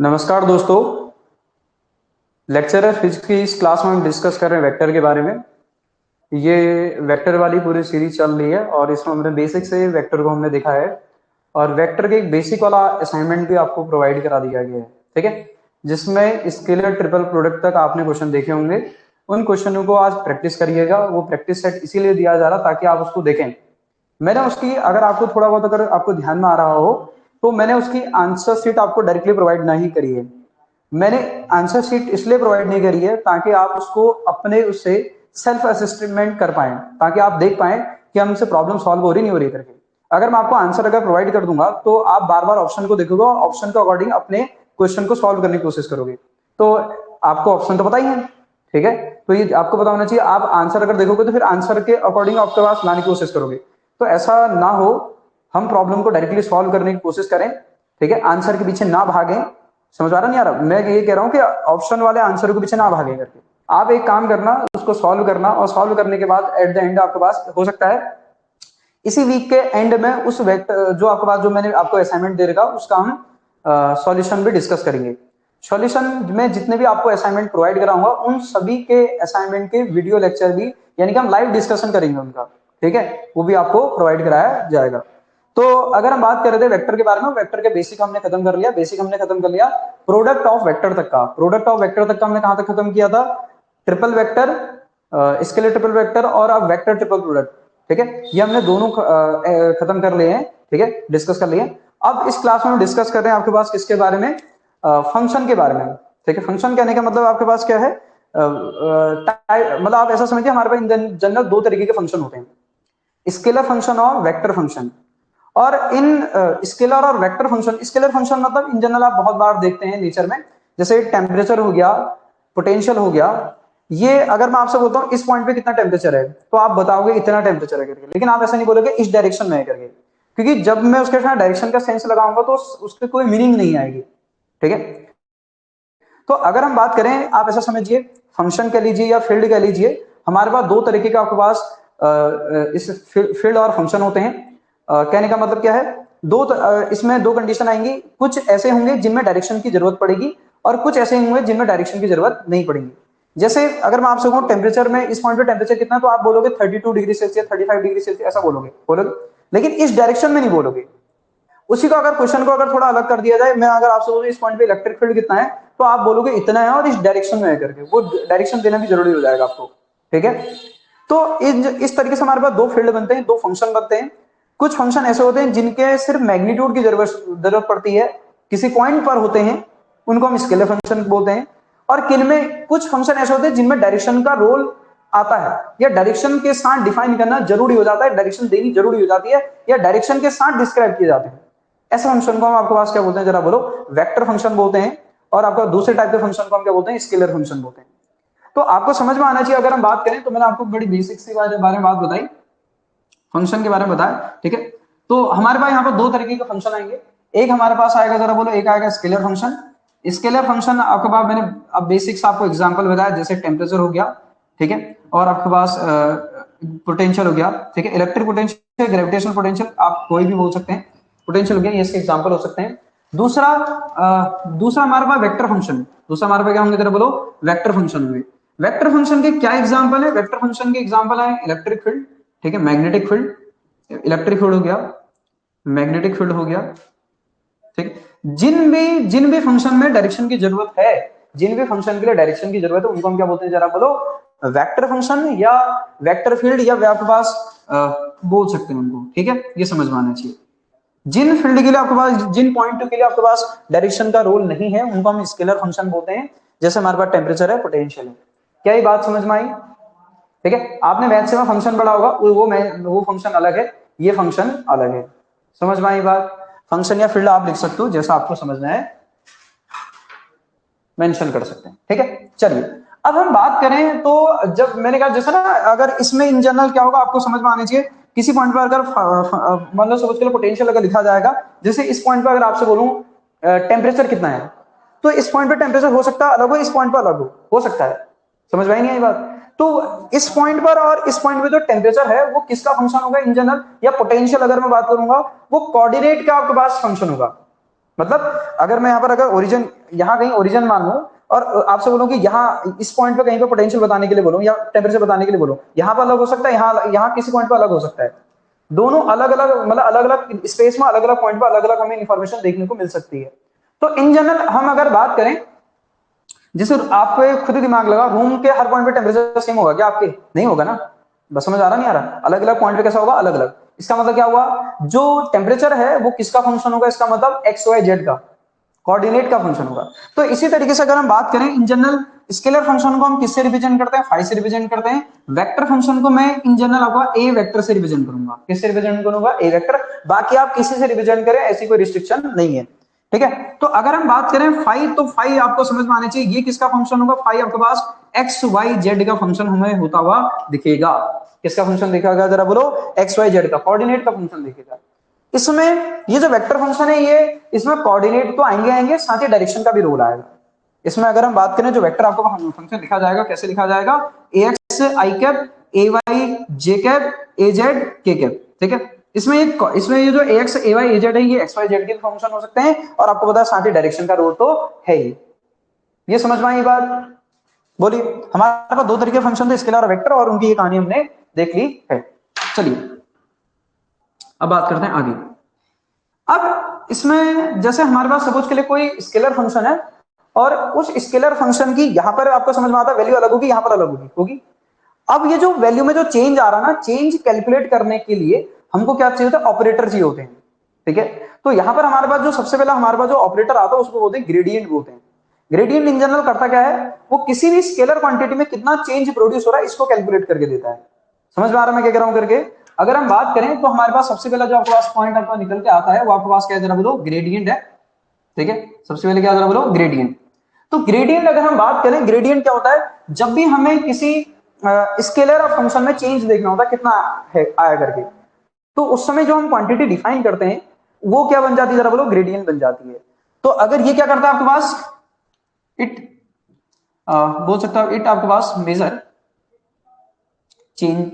नमस्कार दोस्तों। लेक्चर है फिजिक्स की। इस क्लास में हम डिस्कस कर रहे हैं वेक्टर के बारे में। ये वेक्टर वाली पूरी सीरीज चल रही है और इसमें हमने बेसिक से वेक्टर को हमने देखा है और वेक्टर के एक बेसिक वाला असाइनमेंट भी आपको प्रोवाइड करा दिया गया है, ठीक है, जिसमें स्केलर ट्रिपल प्रोडक्ट तक आपने क्वेश्चन देखे होंगे। उन क्वेश्चनों को आज प्रैक्टिस करिएगा। वो प्रैक्टिस सेट इसीलिए दिया जा रहा ताकि आप उसको देखें। मैंने उसकी, अगर आपको थोड़ा बहुत अगर आपको ध्यान में आ रहा हो तो मैंने उसकी आंसर शीट आपको डायरेक्टली प्रोवाइड नहीं करी है। मैंने आंसर शीट इसलिए प्रोवाइड नहीं करी है ताकि आप उसको अपने उससे सेल्फ असेसमेंट कर पाए, ताकि आप देख पाए कि हमसे प्रॉब्लम सॉल्व हो रही नहीं हो रही करके। अगर मैं आपको आंसर अगर प्रोवाइड कर दूंगा तो आप बार बार ऑप्शन को देखोगे और ऑप्शन के अकॉर्डिंग अपने क्वेश्चन को सॉल्व करने की कोशिश करोगे। तो आपको ऑप्शन तो पता ही है, ठीक है, तो ये आपको पता होना चाहिए। आप आंसर अगर देखोगे तो फिर आंसर के अकॉर्डिंग आपके पास लाने की कोशिश करोगे। तो ऐसा ना हो, हम प्रॉब्लम को डायरेक्टली सॉल्व करने की कोशिश करें, ठीक है, आंसर के पीछे ना भागें। समझ आ रहा नहीं आ रहा? मैं ये कह रहा हूं कि ऑप्शन वाले आंसर के पीछे ना भागे करके आप एक काम करना, उसको सॉल्व करना और सॉल्व करने के बाद एट द एंड आपके पास हो सकता है इसी वीक के एंड में उस वेक्टर जो आपके पास जो मैंने आपको असाइनमेंट दे रखा उसका हम सॉल्यूशन भी डिस्कस करेंगे। सॉल्यूशन में जितने भी आपको असाइनमेंट प्रोवाइड कराऊंगा उन सभी के असाइनमेंट के वीडियो लेक्चर भी, यानी कि हम लाइव डिस्कशन करेंगे उनका, ठीक है, वो भी आपको प्रोवाइड कराया जाएगा। तो अगर हम बात कर रहे थे वेक्टर के बारे में, वेक्टर के बेसिक हमने खत्म कर लिया। बेसिक हमने खत्म कर लिया प्रोडक्ट ऑफ वेक्टर तक का। प्रोडक्ट ऑफ वेक्टर तक का हमने कहां तक खत्म किया था? Triple vector, scalar triple vector और अब वेक्टर ट्रिपल प्रोडक्ट, ठीक है, ये हमने दोनों खत्म कर लिए हैं, ठीक है, डिस्कस कर लिए। अब इस क्लास में हम डिस्कस कर रहे हैं आपके पास किसके बारे में? फंक्शन के बारे में, ठीक है। फंक्शन कहने का मतलब आपके पास क्या है? मतलब आप ऐसा समझिए हमारे पास जनरल दो तरीके के फंक्शन होते हैं, स्केलर फंक्शन और वेक्टर फंक्शन। और इन स्केलर और वेक्टर फंक्शन, स्केलर फंक्शन मतलब इन जनरल आप बहुत बार देखते हैं नेचर में, जैसे टेम्परेचर हो गया, पोटेंशियल हो गया। ये अगर मैं आपसे बोलता हूँ इस पॉइंट पे कितना टेम्परेचर है तो आप बताओगे इतना टेम्परेचर है करके, लेकिन आप ऐसा नहीं बोलोगे इस डायरेक्शन में है करके, क्योंकि जब मैं उसके साथ डायरेक्शन का सेंस लगाऊंगा तो उसकी कोई मीनिंग नहीं आएगी, ठीक है। तो अगर हम बात करें, आप ऐसा समझिए फंक्शन कह लीजिए या फील्ड कह लीजिए, हमारे पास दो तरीके का आपके पास इस फील्ड और फंक्शन होते हैं। कहने का मतलब क्या है? इसमें दो कंडीशन आएंगी। कुछ ऐसे होंगे जिनमें डायरेक्शन की जरूरत पड़ेगी और कुछ ऐसे होंगे जिनमें डायरेक्शन की जरूरत नहीं पड़ेगी। जैसे अगर मैं आपसे कहूं टेम्परेचर में, इस पॉइंट पे टेम्परेचर कितना है तो आप बोलोगे 32 डिग्री सेल्सियस, 35 डिग्री सेल्सियस, ऐसा बोलोगे, लेकिन इस डायरेक्शन में नहीं बोलोगे। उसी को अगर क्वेश्चन को अगर थोड़ा अलग कर दिया जाए, मैं अगर आपसे बोलूं इस पॉइंट पे इलेक्ट्रिक फील्ड कितना है तो आप बोलोगे इतना है और इस डायरेक्शन में है करके, वो डायरेक्शन देना भी जरूरी हो जाएगा आपको, ठीक है। तो इस तरीके से हमारे पास दो फील्ड बनते हैं, दो फंक्शन बनते हैं। कुछ फंक्शन ऐसे होते हैं जिनके सिर्फ मैग्नीट्यूड की जरूरत पड़ती है, किसी पॉइंट पर होते हैं, उनको हम स्केलर फंक्शन बोलते हैं। और किनमें कुछ फंक्शन ऐसे होते हैं जिनमें डायरेक्शन का रोल आता है या डायरेक्शन के साथ डिफाइन करना जरूरी हो जाता है, डायरेक्शन देनी जरूरी हो जाती है या डायरेक्शन के साथ डिस्क्राइब किए जाते हैं। ऐसे फंक्शन को हम आपके पास क्या बोलते हैं जरा बोलो? वेक्टर फंक्शन बोलते हैं। और आपका दूसरे टाइप के फंक्शन को हम क्या बोलते हैं? स्केलर फंक्शन बोलते हैं। तो आपको समझ में आना चाहिए। अगर हम बात करें तो मैंने आपको बड़ी बेसिक सी बारे में बात बताई, फंक्शन के बारे में बताया, ठीक है। तो हमारे पास यहाँ पर दो तरीके के फंक्शन आएंगे। एक हमारे पास आएगा, जरा बोलो, एक आएगा स्केलर फंक्शन। स्केलर फंक्शन आपके पास मैंने अब बेसिक्स आपको एग्जांपल बताया, जैसे टेम्परेचर हो गया, ठीक है, और आपके पास पोटेंशियल हो गया, ठीक है, इलेक्ट्रिक पोटेंशियल, ग्रेविटेशनल पोटेंशियल, आप कोई भी बोल सकते हैं, पोटेंशियल हो गया, ये इसके एग्जांपल हो सकते हैं। दूसरा हमारे पास वेक्टर फंक्शन। दूसरा हमारे पास क्या होंगे जरा बोलो? वेक्टर फंक्शन होंगे। वेक्टर फंक्शन के क्या एग्जांपल है? वेक्टर फंक्शन के एग्जांपल है इलेक्ट्रिक फील्ड, ठीक है, मैग्नेटिक फील्ड, इलेक्ट्रिक फील्ड हो गया, मैग्नेटिक फील्ड हो गया, ठीक। जिन भी फंक्शन में डायरेक्शन की जरूरत है, जिन भी फंक्शन के लिए डायरेक्शन की जरूरत है, उनको हम क्या बोलते हैं जरा बोलो? वेक्टर फंक्शन या वेक्टर फील्ड, या आपके पास बोल सकते हैं उनको, ठीक है, ये समझ में आना चाहिए। जिन फील्ड के लिए आपके पास, जिन पॉइंट के लिए आपके पास डायरेक्शन का रोल नहीं है, उनको हम स्केलर फंक्शन बोलते हैं। जैसे हमारे पास टेम्परेचर है, पोटेंशियल है। क्या ये बात समझ में आई? ठीक है, आपने मैथ्स में फंक्शन पढ़ा होगा, वो फंक्शन अलग है, ये फंक्शन अलग है। समझ में आई बात? फंक्शन या फील्ड आप लिख सकते हो, जैसा आपको समझना है मेंशन कर सकते हैं, ठीक है। चलिए अब हम बात करें तो, जब मैंने कहा जैसा ना, अगर इसमें इन जनरल क्या होगा आपको समझ में आना चाहिए। किसी पॉइंट पर अगर मान लो सपोज करो पोटेंशियल अगर लिखा जाएगा, जैसे इस पॉइंट पर अगर आपसे बोलूं टेम्परेचर कितना है, तो इस पॉइंट पर टेम्परेचर हो सकता है अलग हो, इस पॉइंट पर अलग हो सकता है। समझ में आई नहीं आई बात? तो इस पॉइंट पर और इस पॉइंट पे जो टेम्परेचर है वो किसका फंक्शन होगा इन जनरल? या पोटेंशियल अगर मैं बात करूंगा, वो कोऑर्डिनेट का आपके पास फंक्शन होगा। मतलब अगर मैं यहाँ पर अगर ओरिजिन, यहाँ कहीं ओरिजिन मान लूं और आपसे बोलूं कि यहाँ इस पॉइंट पे कहीं पे पोटेंशियल बताने के लिए बोलूं या टेम्परेचर बताने के लिए बोलूं, यहाँ पर अलग हो सकता है, यहाँ किसी पॉइंट पे अलग हो सकता है। दोनों अलग अलग, मतलब अलग अलग स्पेस में अलग अलग पॉइंट पे अलग अलग हमें इंफॉर्मेशन देखने को मिल सकती है। तो इन जनरल हम अगर बात करें, जैसे आपको एक खुद ही दिमाग लगा, रूम के हर पॉइंट पे टेम्परेचर सेम होगा क्या आपके? नहीं होगा ना। बस समझ आ रहा नहीं आ रहा? अलग अलग पॉइंट पे कैसा होगा? अलग अलग। इसका मतलब क्या हुआ, जो टेम्परेचर है वो किसका फंक्शन होगा? इसका मतलब एक्स वाई जेड का, कोऑर्डिनेट का फंक्शन होगा। तो इसी तरीके से अगर हम बात करें इन जनरल, स्केलर फंक्शन को हम किससे रिप्रेजेंट करते हैं? फाई से रिप्रेजेंट करते हैं। वेक्टर फंक्शन को मैं इन जनरल आपको ए वेक्टर से रिप्रेजेंट करूंगा। किससे रिप्रेजेंट करूंगा? ए वेक्टर। बाकी आप किसी से रिप्रेजेंट करें, ऐसी कोई रिस्ट्रिक्शन नहीं है, ठीक है। तो अगर हम बात करें फाई, तो फाई आपको समझ में आना चाहिए ये किसका फंक्शन होगा? फाई आपके पास एक्स वाई जेड का फंक्शन हमें होता हुआ दिखेगा। किसका फंक्शन दिखेगा जरा बोलो? एक्स वाई जेड का, कोऑर्डिनेट का फंक्शन दिखेगा। इसमें ये जो वेक्टर फंक्शन है, ये इसमें कोऑर्डिनेट तो आएंगे आएंगे, साथ ही डायरेक्शन का भी रोल आएगा। इसमें अगर हम बात करें, जो वेक्टर आपको फंक्शन लिखा जाएगा, कैसे लिखा जाएगा? ए x i cap, A Y j cap, A Z k cap, ठीक है। इसमें ये जो ए एक्स ए वाई ए जेड है, ये एक्स वाई जेड के फंक्शन हो सकते हैं, और आपको पता है साथ ही डायरेक्शन का रोल तो है ही। ये समझ में आई बात? बोलिए। हमारे पास दो तरीके के फंक्शन थे, स्केलर और वेक्टर, और उनकी ये कहानी हमने देख ली है। चलिए अब बात करते हैं आगे। अब इसमें जैसे हमारे पास सपोज के लिए कोई स्केलर फंक्शन है, और उस स्केलर फंक्शन की यहां पर आपको समझ में आता है वैल्यू अलग होगी, यहां पर अलग होगी। अब ये जो वैल्यू में जो चेंज आ रहा ना, चेंज कैलकुलेट करने के लिए हमको क्या चाहिए होता है? ऑपरेटर चाहिए होते हैं, ठीक है। तो यहां पर हमारे पास जो सबसे पहला हमारे पास जो ऑपरेटर आता है उसको बोलते हैं ग्रेडियंट बोलते हैं। ग्रेडियंट इन जनरल करता क्या है? वो किसी भी स्केलर क्वांटिटी में कितना चेंज प्रोड्यूस हो रहा है इसको कैलकुलेट करके देता है। समझ में आ रहा है मैं क्या कह रहा हूं करके? अगर हम बात करें तो हमारे पास सबसे पहला जो आपके पास पॉइंट आपका निकल के आता है, वो आपके पास क्या है जरा बोलो? ग्रेडियंट है, ठीक है। सबसे पहले क्या जरा बोलो? ग्रेडियंट। तो ग्रेडियंट अगर हम बात करें, ग्रेडियंट क्या होता है? जब भी हमें किसी स्केलर और फंक्शन में चेंज देखना होता है कितना है आया करके, तो उस समय जो हम क्वांटिटी डिफाइन करते हैं वो क्या बन जाती है जरा बोलो? ग्रेडियंट बन जाती है। तो अगर ये क्या करता है आपके पास, इट बोल सकता हूं, इट आपके पास major change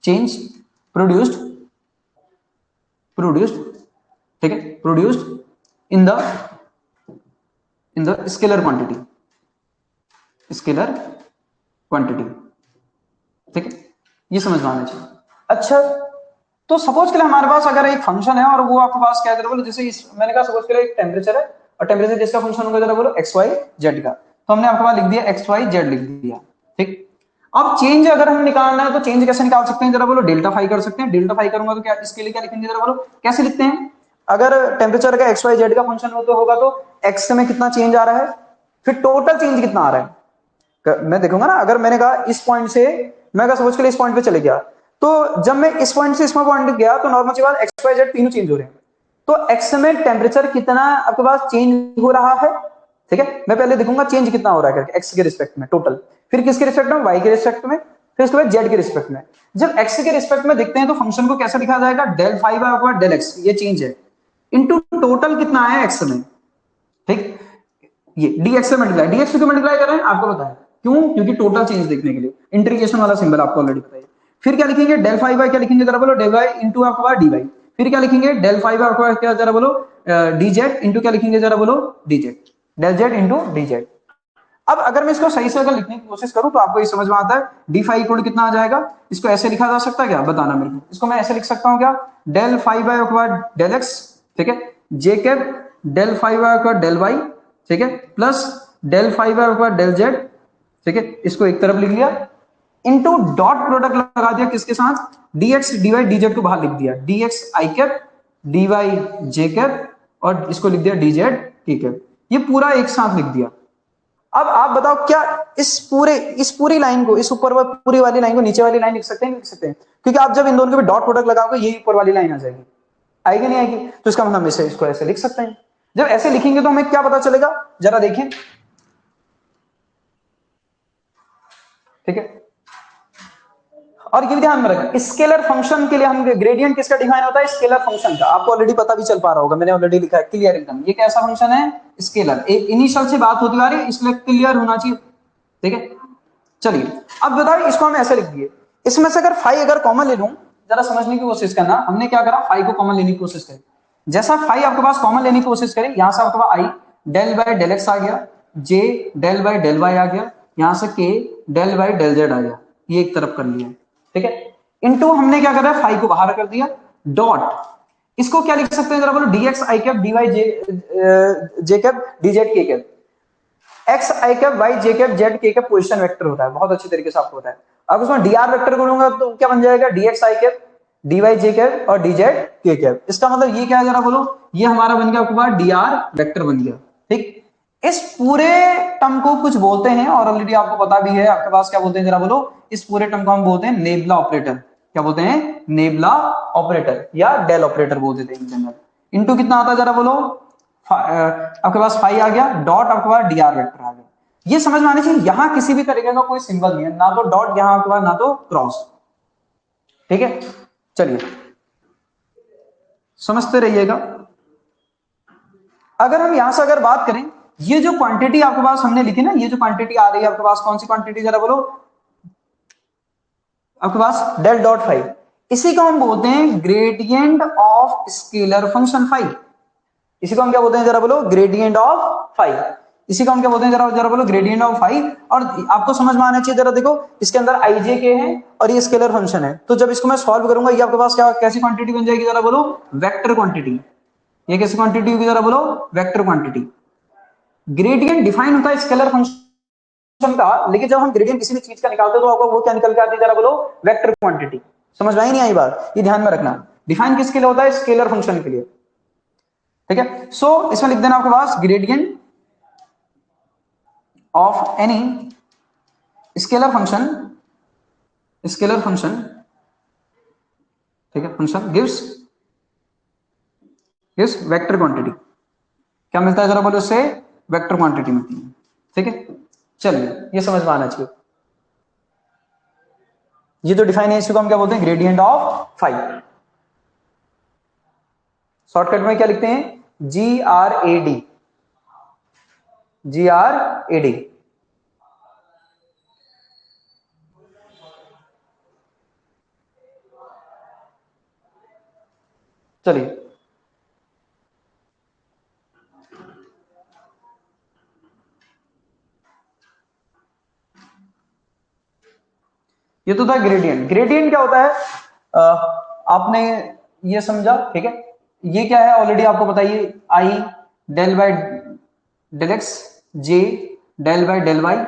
change produced produced ठीक है, produced in the scalar quantity, ठीक है। ये समझ में आना चाहिए। अच्छा, तो सपोज के लिए हमारे पास अगर एक फंक्शन है और वो आपके पास क्या है बोलो, जैसे मैंने कहा सपोज के लिए एक टेम्परेचर है, और टेम्परेचर जिसका फंक्शन होगा जरा बोलो एक्स वाई जेड का, तो हमने आपके पास लिख दिया एक्स वाई जेड लिख दिया, ठीक। अब चेंज अगर हम निकालना है तो चेंज कैसे निकाल सकते हैं जरा बोलो? डेल्टा फाई कर सकते हैं। डेल्टा फाई करूंगा तो क्या इसके लिए क्या लिखेंगे जरा बोलो? कैसे लिखते हैं? अगर टेम्परेचर का एक्स वाई जेड का फंक्शन हो तो होगा तो एक्स में कितना चेंज आ रहा है, फिर टोटल चेंज कितना आ रहा है, मैं देखूंगा ना। अगर मैंने कहा इस पॉइंट से, मैं अगर सपोज के लिए इस पॉइंट पे चले गया, तो जब मैं इस पॉइंट से इस पॉइंट गया तो नॉर्मल सी बात एक्स वाई जेड तीनों चेंज हो रहे हैं। तो एक्स में टेम्परेचर कितना आपके पास चेंज हो रहा है, ठीक है। मैं पहले देखूंगा चेंज कितना हो रहा है एक्स के रिस्पेक्ट में टोटल, फिर किसके रिस्पेक्ट में? वाई के रिस्पेक्ट में, फिर उसके बाद जेड के रिस्पेक्ट में। जब एक्स के रिस्पेक्ट में देखते हैं तो फंक्शन को कैसे लिखा जाएगा? Del five by del x, ये चेंज है, इनटू टोटल कितना आया एक्स में, ठीक। ये डीएक्स से मल्टीप्लाई, डीएक्स क्यों मल्टीप्लाई कर रहे हैं आपको पता है क्यों? क्योंकि टोटल चेंज देखने के लिए इंटीग्रेशन वाला सिंबल आपको ऑलरेडी पता है। फिर क्या लिखेंगे? डेल फाइव बाय क्या लिखेंगे जरा बोलो? डेल वाई इंटू आपको बाय डी वाई। फिर क्या लिखेंगे? डेल फाइव बाय आपको क्या जरा बोलो? डी जेड इंटू क्या लिखेंगे जरा बोलो? D z, del z into d z. अब अगर मैं इसको सही से अगर लिखने की कोशिश करूं तो आपको ये समझ में आता है डी फाइव इक्वल कितना आ जाएगा। इसको ऐसे लिखा जा सकता है क्या? बताना मेरे को। इसको मैं ऐसे लिख सकता हूं क्या? Del five by del X, ठीक है, J cap del five by del Y, ठीक है, plus del five by del Z, ठीक है। इसको एक तरफ लिख लिया, इनटू डॉट प्रोडक्ट लगा दिया किसके साथ? dx dy dz को बाहर लिख दिया, dx आई कैप dy जे कैप, और इसको लिख दिया dz ठीक है। ये पूरा एक साथ लिख दिया। अब आप बताओ क्या इस पूरी लाइन को, इस ऊपर पूरी वाली लाइन को नीचे वाली लाइन लिख सकते हैं? लिख सकते हैं, क्योंकि आप जब इन दोनों के भी डॉट प्रोडक्ट लगाओगे यही ऊपर वाली लाइन आ जाएगी, आएगी नहीं आएगी? तो इसका मतलब हम इसको ऐसे लिख सकते हैं। जब ऐसे लिखेंगे तो हमें क्या पता चलेगा जरा देखें, ठीक है। और ये भी ध्यान में रखना, स्केलर फंक्शन के लिए हम ग्रेडियंट किसका डिफाइन होता है? स्केलर फंक्शन का। आपको ऑलरेडी पता भी चल पा रहा होगा, मैंने ऑलरेडी लिखा है क्लियर एकदम। ये कैसा फंक्शन है? स्केलर। एक इनिशियल से बात होती आ रही है इसलिए क्लियर होना चाहिए, ठीक है। चलिए अब बताइए, इसको हम ऐसे लिख दिए, इसमें से अगर फाइव अगर कॉमन ले लूं, जरा समझने की कोशिश करना, हमने क्या करा? फाइव को कॉमन लेने की कोशिश करी, जैसा फाई आपके पास कॉमन लेने की कोशिश करें, यहां से आपके पास आई डेल बाय डेल एक्स आ गया, जे डेल बाय डेल वाई आ गया, यहां से के डेल बाय डेल जेड आ गया, ये एक तरफ कर लिया, ठीक है। इनटू हमने क्या करा, फाई को बाहर कर दिया, डॉट इसको क्या लिख सकते हैं जरा बोलो, D x i cap D Y j cap D Z k cap, x i cap Y j cap Z k cap position vector होता है, बहुत अच्छी तरीके से आपको होता है। अब उसमें डीआर वेक्टर करूंगा तो क्या बन जाएगा, D x i cap D Y j cap और डी जेड के कैप। इसका मतलब ये क्या है जरा बोलो, ये हमारा बन गया आपके पास डीआर वेक्टर बन गया, ठीक। इस पूरे टर्म को कुछ बोलते हैं और ऑलरेडी आपको पता भी है, आपके पास क्या बोलते हैं जरा बोलो, इस पूरे टर्म को हम बोलते हैं नेबुला ऑपरेटर। क्या बोलते हैं, नेबुला ऑपरेटर या डेल ऑपरेटर बोल देते हैं इन जनरल। इनटू कितना आता है जरा बोलो, आपके पास फाई आ गया, डॉट आपके पास डीआर वेक्टर आ गया। ये समझ में आने चाहिए, यहां किसी भी तरीके का कोई सिंबल नहीं है, ना तो डॉट यहां आपके पास ना तो क्रॉस, ठीक है। चलिए समझते रहिएगा। अगर हम यहां से अगर बात करें, ये जो क्वांटिटी आपके पास हमने लिखी ना, ये जो क्वांटिटी आ रही है आपके पास, कौन सी क्वांटिटी जरा बोलो, आपके पास डेल डॉट फाइव, इसी को हम बोलते हैं gradient of scalar function five. इसी को हम क्या बोलते हैं जरा बोलो, ग्रेडियंट ऑफ फाइव। इसी को हम क्या बोलते हैं जरा जरा बोलो, ग्रेडियंट ऑफ फाइव। और आपको समझ में आना चाहिए, जरा देखो इसके अंदर आई जे के है और ये स्केलर फंक्शन है, तो जब इसको मैं सॉल्व करूंगा ये आपके पास क्या कैसी क्वांटिटी बन जाएगी जरा बोलो, वेक्टर क्वांटिटी। ये कैसी क्वांटिटी होगी जरा बोलो, वेक्टर क्वांटिटी। ग्रेडियंट डिफाइन होता है स्केलर फंक्शन का, लेकिन जब हम ग्रेडियंट किसी भी चीज का निकालते हैं तो आपको वो क्या निकल के आती है जरा बोलो, वेक्टर क्वांटिटी। समझ में आई नहीं आई बात, ये ध्यान में रखना। डिफाइन किसके लिए होता है, स्केलर फंक्शन के लिए, ठीक है। सो इसमें लिख देना आपके पास gradient of any scalar function, scalar function, ठीक है, फंक्शन गिव्स वेक्टर क्वांटिटी। क्या मिलता है जरा बोलो, उससे वेक्टर क्वांटिटी मिलती है, ठीक है। चलिए ये समझ में आना चाहिए। ये जो डिफाइन है इसको हम क्या बोलते हैं, ग्रेडियंट ऑफ फाइव। शॉर्टकट में क्या लिखते हैं, G R A D, G R A D. चलिए ये तो था ग्रेडियंट। ग्रेडियंट क्या होता है, आपने ये समझा, ठीक है। ये क्या है ऑलरेडी आपको बताइए, I del by del X, J del by del Y,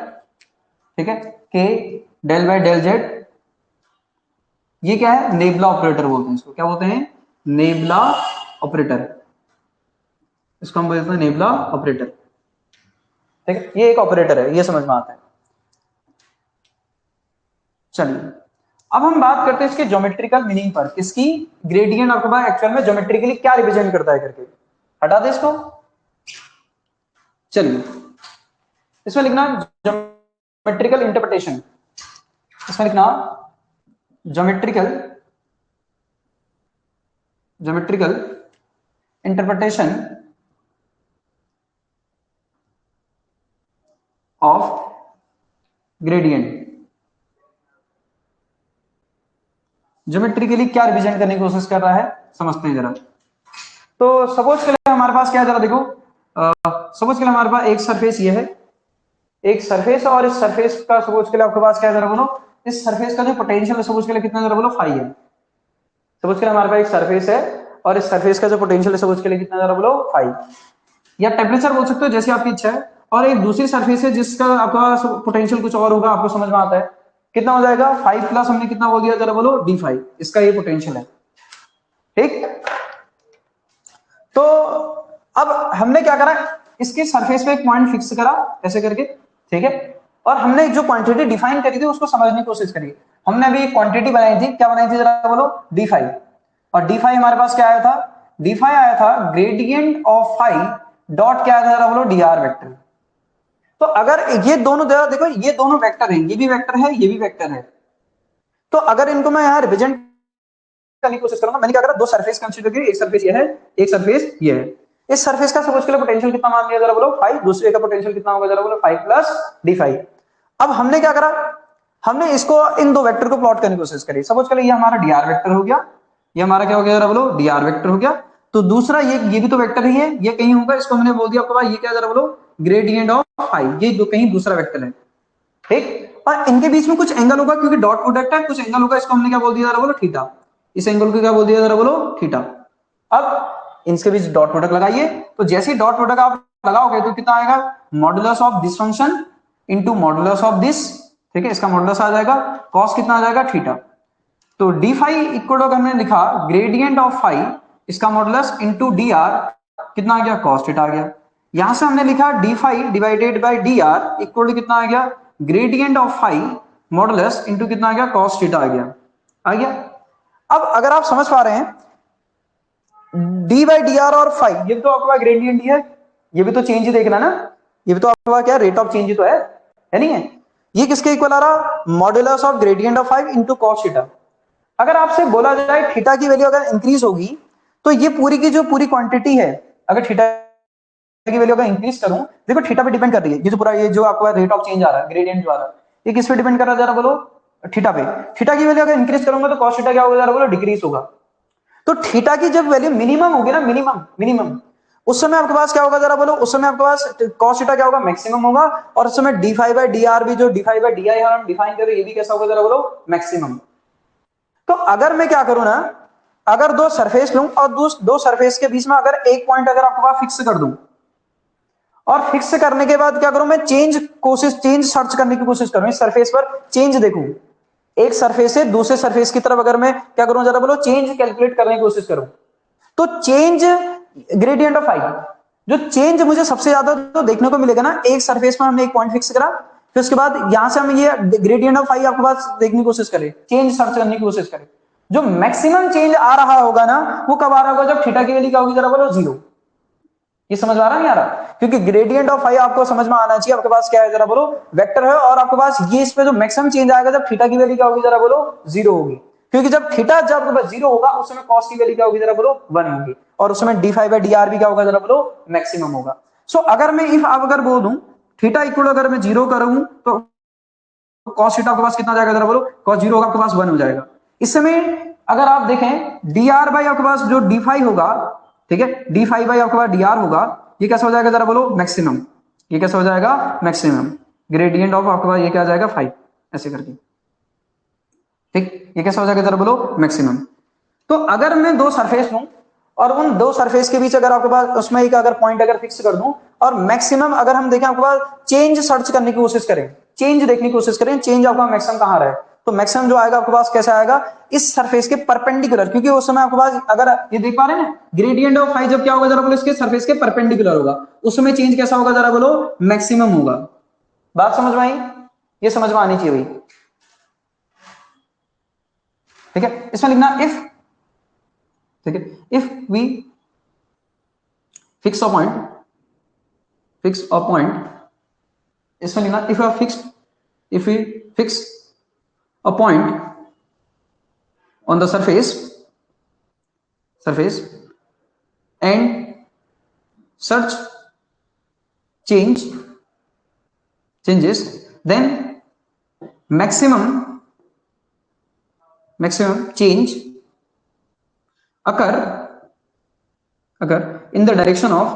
ठीक है, k del by del Z. ये क्या है, नेबुला ऑपरेटर बोलते हैं इसको, क्या बोलते हैं, नेबुला ऑपरेटर। इसको हम बोलते हैं नेबुला ऑपरेटर, ठीक है। ये एक ऑपरेटर है, ये समझ में आता है। चलिए अब हम बात करते हैं इसके ज्योमेट्रिकल मीनिंग पर, किसकी, ग्रेडियंट आपके पास एक्चुअल में ज्योमेट्रिकली क्या रिप्रेजेंट करता है करके। हटा दे इसको। चलिए इसमें लिखना ज्योमेट्रिकल इंटरप्रिटेशन, इसमें लिखना geometrical geometrical interpretation of gradient. Geometrically क्या रिप्रेजेंट करने की कोशिश कर रहा है, समझते हैं जरा। तो सपोज के लिए हमारे पास क्या है जरा देखो, सपोज के लिए हमारे पास एक सरफेस ये है, एक सरफेस, और इस सरफेस का सपोज के लिए आपके पास क्या है जरा बोलो, इस सरफेस का जो पोटेंशियल है सपोज के लिए कितना जरा बोलो, फाई है। सपोज के लिए हमारे पास एक सरफेस है और इस सरफेस का जो पोटेंशियल है सपोज के लिए कितना जरा बोलो, फाई, या टेम्परेचर बोल सकते हो जैसी आपकी इच्छा है। और एक दूसरी सरफेस है जिसका आपका पोटेंशियल कुछ और होगा, आपको समझ में आता है, कितना हो जाएगा, 5 प्लस हमने कितना बोल दिया जरा बोलो, d5, इसका ये पोटेंशियल है, ठीक। तो अब हमने क्या करा, इसके सरफेस पे एक पॉइंट फिक्स करा ऐसे करके, ठीक है। और हमने जो क्वांटिटी डिफाइन करी थी उसको समझने की कोशिश करी। हमने अभी एक क्वांटिटी बनाई थी, क्या बनाई थी जरा बोलो, d5। और d5 हमारे पास क्या आया था, d5 आया था ग्रेडियंट ऑफ फाई डॉट क्या आया था जरा बोलो, dr वेक्टर। तो अगर ये दोनों देखो, ये दोनों वेक्टर हैं, ये भी वेक्टर है, ये भी वेक्टर है। तो अगर इनको मैं यहां रिप्रेजेंट करने की कोशिश करूंगा, मैंने क्या करा, दो सरफेस कंसीडर की, एक सरफेस ये है, एक सरफेस ये है। इस सरफेस का सपोज के लिए पोटेंशियल कितना मान लिया जरा बोलो, 5, दूसरे का पोटेंशियल कितना होगा जरा बोलो, 5 प्लस d5। अब हमने क्या करा, हमने इसको इन दो वेक्टर को प्लॉट करने की कोशिश करी। सपोज के लिए ये हमारा dr वेक्टर हो गया, ये हमारा क्या हो गया जरा बोलो, dr वेक्टर हो गया। तो दूसरा ये भी तो वेक्टर ही है, ये कहीं होगा, इसको मैंने बोल दिया आपको ये क्या जरा बोलो, ग्रेडियंट ऑफ फाइव, ये कहीं दूसरा वेक्टर है, ठीक। और इनके बीच में कुछ एंगल होगा क्योंकि डॉट प्रोडक्ट है, कुछ एंगल होगा, इसको हमने क्या बोल दिया जरा बोलो, थीटा। इस एंगल को क्या बोल दिया जरा बोलो, थीटा। अब इनके बीच डॉट प्रोडक्ट लगाइए, तो जैसे ही डॉट प्रोडक्ट आप लगाओगे तो कितना आएगा, modulus of this function into modulus of this, ठीक है, इसका मॉडुलस आ जाएगा, कॉस कितना आ जाएगा, थीटा। तो डी फाइव इक्वल टू हमने लिखा ग्रेडियंट ऑफ फाइव, इसका मॉडुलस इंटू डी आर कितना आ गया, कॉस थीटा आ गया। यहां से हमने लिखा d five divided by d r equal to कितना आ गया, gradient of five modulus into कितना आ गया, कॉस थीटा आ गया, आ गया। अब अगर आप समझ पा रहे हैं, डी बाई डी आर और फाइव, ये भी तो आपका ग्रेडियंट ही है, ये भी तो चेंज ही देखना ना, ये भी तो आपका क्या रेट ऑफ चेंज ही तो है नहीं है। ये किसके इक्वल आ रहा, modulus of gradient of five into cos theta. अगर आपसे बोला जाए थीटा की वैल्यू अगर इंक्रीज होगी, तो ये पूरी की जो पूरी क्वांटिटी है, अगर थीटा की वैल्यू अगर इंक्रीज करूं, देखो थीटा पे डिपेंड कर रही है, ये जो पूरा ये जो आपका रेट ऑफ चेंज आ रहा है, ग्रेडियंट जो आ रहा है, ये किस पे डिपेंड कर रहा है जरा बोलो, थीटा पे। थीटा की वैल्यू अगर इंक्रीज करूंगा तो कॉस थीटा क्या होगा जरा बोलो, डिक्रीज होगा। तो थीटा की जब वैल्यू मिनिमम होगी ना, मिनिमम मिनिमम, उस समय आपके पास क्या होगा जरा बोलो, उस समय आपके पास कॉस थीटा क्या होगा, मैक्सिमम होगा। और उस समय D five by d are भी, जो D five by D I हम डिफाइन कर रहे हैं, ये भी कैसा होगा जरा बोलो, मैक्सिमम। तो अगर मैं क्या करूं ना, अगर दो सरफेस लूं और दो सरफेस के बीच में अगर एक पॉइंट अगर आपके पास फिक्स कर दूं, और फिक्स करने के बाद क्या करूं मैं, चेंज सर्च करने की कोशिश करूं, इस सरफेस पर चेंज देखूं, एक सरफेस से दूसरे सरफेस की तरफ अगर मैं क्या करूं जरा बोलो, चेंज कैलकुलेट करने की कोशिश करूं, तो चेंज ग्रेडियंट ऑफ फाइव, जो चेंज मुझे सबसे ज्यादा तो देखने को मिलेगा ना, एक सरफेस में हमने एक पॉइंट फिक्स करा, फिर उसके बाद यहां से हम ये ग्रेडियंट ऑफ फाइव आपके पास देखने की कोशिश करें, चेंज सर्च करने की कोशिश करें, जो मैक्सिमम चेंज आ रहा होगा ना, वो कब आ रहा होगा, जब थीटा की वैल्यू क्या होगी जरा बोलो, जीरो। ये समझ आ रहा नहीं आ रहा, क्योंकि ग्रेडियंट ऑफ फाइव आपको समझ में आना चाहिए, आपके पास क्या है जरा बोलो, वेक्टर है, और आपके पास ये इस पे जो मैक्सिमम चेंज आएगा जब थीटा की वैल्यू क्या होगी जरा बोलो, जीरो होगी। क्योंकि जब थीटा जब आपके पास जीरो होगा, उस समय कॉस की वैल्यू क्या होगी जरा बोलो, वन होगी, और उस समय D five by d are भी क्या होगा जरा बोलो, मैक्सिमम होगा। सो अगर मैं इफ आप अगर बोल दूं थीटा इक्वल अगर मैं जीरो करूं, तो कॉस थीटा आपके पास कितना जाएगा जरा बोलो, कॉस जीरो होगा आपके पास वन हो जाएगा। इस समय अगर आप देखें डी आर बाई आपके पास जो डी फाइव होगा, ठीक है, डी फाइव बाई आपके पास डी आर होगा, ये कैसा हो जाएगा जरा बोलो, मैक्सिमम। ये कैसा हो जाएगा, मैक्सिमम। ग्रेडियंट ऑफ आपके पास ये क्या आ जाएगा, फाइव, ऐसे करके, ठीक, ये कैसा हो जाएगा जरा बोलो, मैक्सिमम। तो अगर मैं दो सरफेस लूं, और उन दो सरफेस के बीच अगर आपके पास उसमें एक अगर पॉइंट अगर फिक्स कर दूं, और मैक्सिमम अगर हम देखें आपके पास चेंज सर्च करने की कोशिश करें, चेंज देखने की कोशिश करें, चेंज आपका मैक्सिमम कहां रहा है, तो मैक्सिमम जो आएगा आपके पास कैसा आएगा, इस सरफेस के परपेंडिकुलर, क्योंकि उस समय आपके पास अगर ये देख पा रहे हैं ना, ग्रेडियंट ऑफ फाइव जब क्या होगा जरा बोलो, इसके सरफेस के परपेंडिकुलर होगा, उस समय चेंज कैसा होगा जरा बोलो, मैक्सिमम होगा। बात समझ में आई, ये समझ में आनी चाहिए भाई, ठीक है। इसमें लिखना इफ, ठीक है, if we fix a point, fix a point, इसमें लिखना if you fix, if we fix a point on the surface and search changes, then maximum change occur in the direction of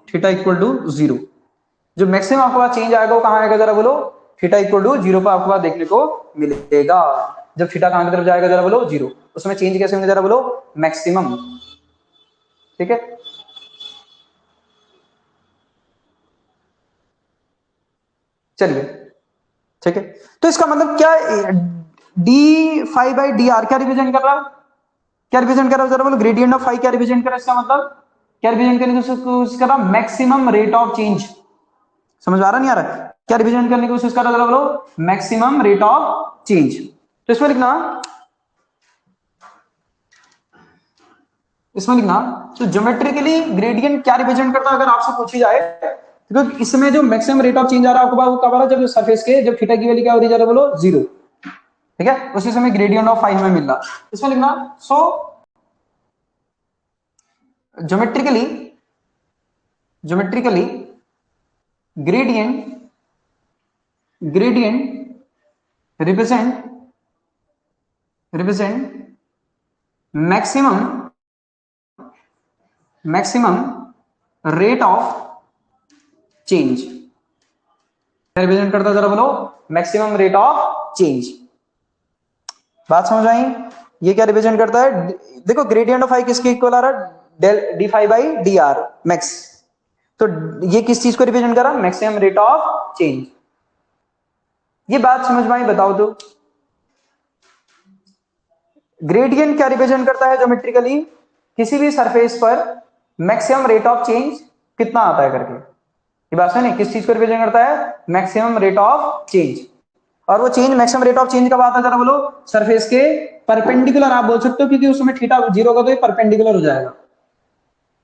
theta equal to zero. जो maximum आपके पास change आएगा वो कहां आएगा जरा बोलो, थीटा इक्वल टू जीरो पर आपको देखने को मिलेगा। जब थीटा कहां की तरफ जाएगा जरा बोलो, जीरो, उसमें चेंज कैसे होंगे जरा बोलो, मैक्सिमम, ठीक है। चलिए, ठीक है, तो इसका मतलब क्या, D five by d are क्या रिप्रेजेंट कर रहा है, क्या रिप्रेजेंट कर रहा है जरा बोलो, ग्रेडियंट ऑफ फाइव क्या रिप्रेजेंट कर रहा है, इसका मतलब क्या रिप्रेजेंट करने की कोशिश कर रहा है, मैक्सिमम रेट ऑफ चेंज। समझ आ रहा नहीं आ रहा, क्या रिप्रेजेंट करने की कोशिश कर रहा है जरा बोलो, मैक्सिमम रेट ऑफ चेंज। तो इसमें लिखना, तो ज्योमेट्रिकली ग्रेडियंट क्या रिप्रेजेंट करता है अगर आपसे पूछी जाए, क्योंकि तो इसमें जो मैक्सिमम रेट ऑफ चेंज आ रहा है आपको वो कब आ रहा है, जब सरफेस के जब थीटा की वैल्यू क्या हो रही है जरा बोलो, जीरो, ठीक है, उसी समय ग्रेडियंट ऑफ फाइव में मिल रहा। इसमें लिखना, so geometrically gradient represent represent maximum rate of change. क्या रिप्रेजेंट करता है जरा बोलो? Maximum rate of change. बात समझ आई? ये क्या रिप्रेजेंट करता है? देखो ग्रेडियंट ऑफ आई किसके इक्वल आ रहा है? Del d five by d r max. तो ये किस चीज को रिप्रेजेंट कर रहा है? Maximum rate of change. ये बात समझ में आई? बताओ तो ग्रेडियंट क्या रिप्रेजेंट करता है ज्योमेट्रिकली? किसी भी सरफेस पर मैक्सिमम रेट ऑफ चेंज कितना आता है करके। ये बात सुनिए, किस चीज को रिप्रेजेंट करता है? Maximum rate of change. और वो change maximum rate of change कब आता है जरा बोलो? सरफेस के परपेंडिकुलर आप बोल सकते हो, क्योंकि उस समय थीटा जीरो का तो ये परपेंडिकुलर हो जाएगा।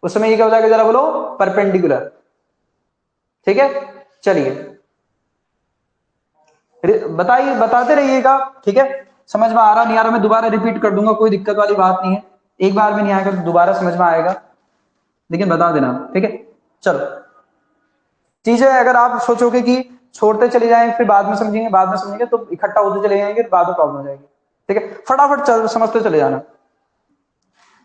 उस समय ये क्या हो जाएगा जरा बोलो? परपेंडिकुलर। ठीक है, चलिए बताइए, बताते रहिएगा। ठीक है, समझ में आ रहा नहीं आ रहा मैं दोबारा रिपीट कर दूंगा, कोई दिक्कत वाली बात नहीं है। एक बार में नहीं आएगा तो दोबारा समझ में आएगा, लेकिन बता देना। ठीक है, चलो चीजें अगर आप सोचोगे कि छोड़ते चले जाएं फिर बाद में समझेंगे, बाद में समझेंगे, तो इकट्ठा होते चले जाएंगे, बाद में प्रॉब्लम हो जाएगी। ठीक है, फटाफट समझते चले जाना।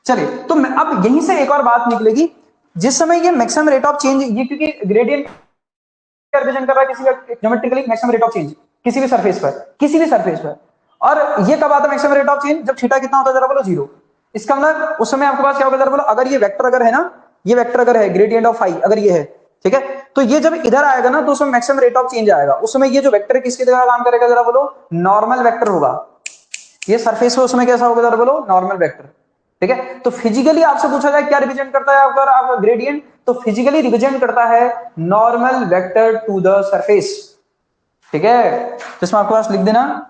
चलिए, तो अब यहीं से एक और बात निकलेगी। जिस समय ये मैक्सिमम रेट ऑफ चेंज, ये क्योंकि ग्रेडियंट रिप्रेजेंट कर रहा है किसी का geometrically maximum rate of change किसी भी सरफेस पर, किसी भी सरफेस पर। और ये कब आता है मैक्सिमम रेट ऑफ चेंज? जब थीटा कितना होता है जरा बोलो? जीरो। इसका मतलब उस समय आपके पास क्या होगा जरा बोलो? अगर ये वेक्टर अगर है ना, ये वेक्टर अगर है ग्रेडियंट ऑफ फाई अगर ये है, ठीक है, तो ये जब इधर आएगा ना तो उसमें मैक्सिमम रेट ऑफ चेंज आएगा। उस समय ये जो वेक्टर है किसकी जगह काम करेगा जरा बोलो? नॉर्मल वेक्टर होगा। ये सरफेस पे उसमें कैसा होगा जरा बोलो? Normal vector. ठीक है, तो फिजिकली आपसे पूछा जाए क्या रिप्रेजेंट करता है आपका ग्रेडियंट, तो फिजिकली रिप्रेजेंट करता है normal vector to the surface. ठीक है, तो इसमें आपके पास लिख देना,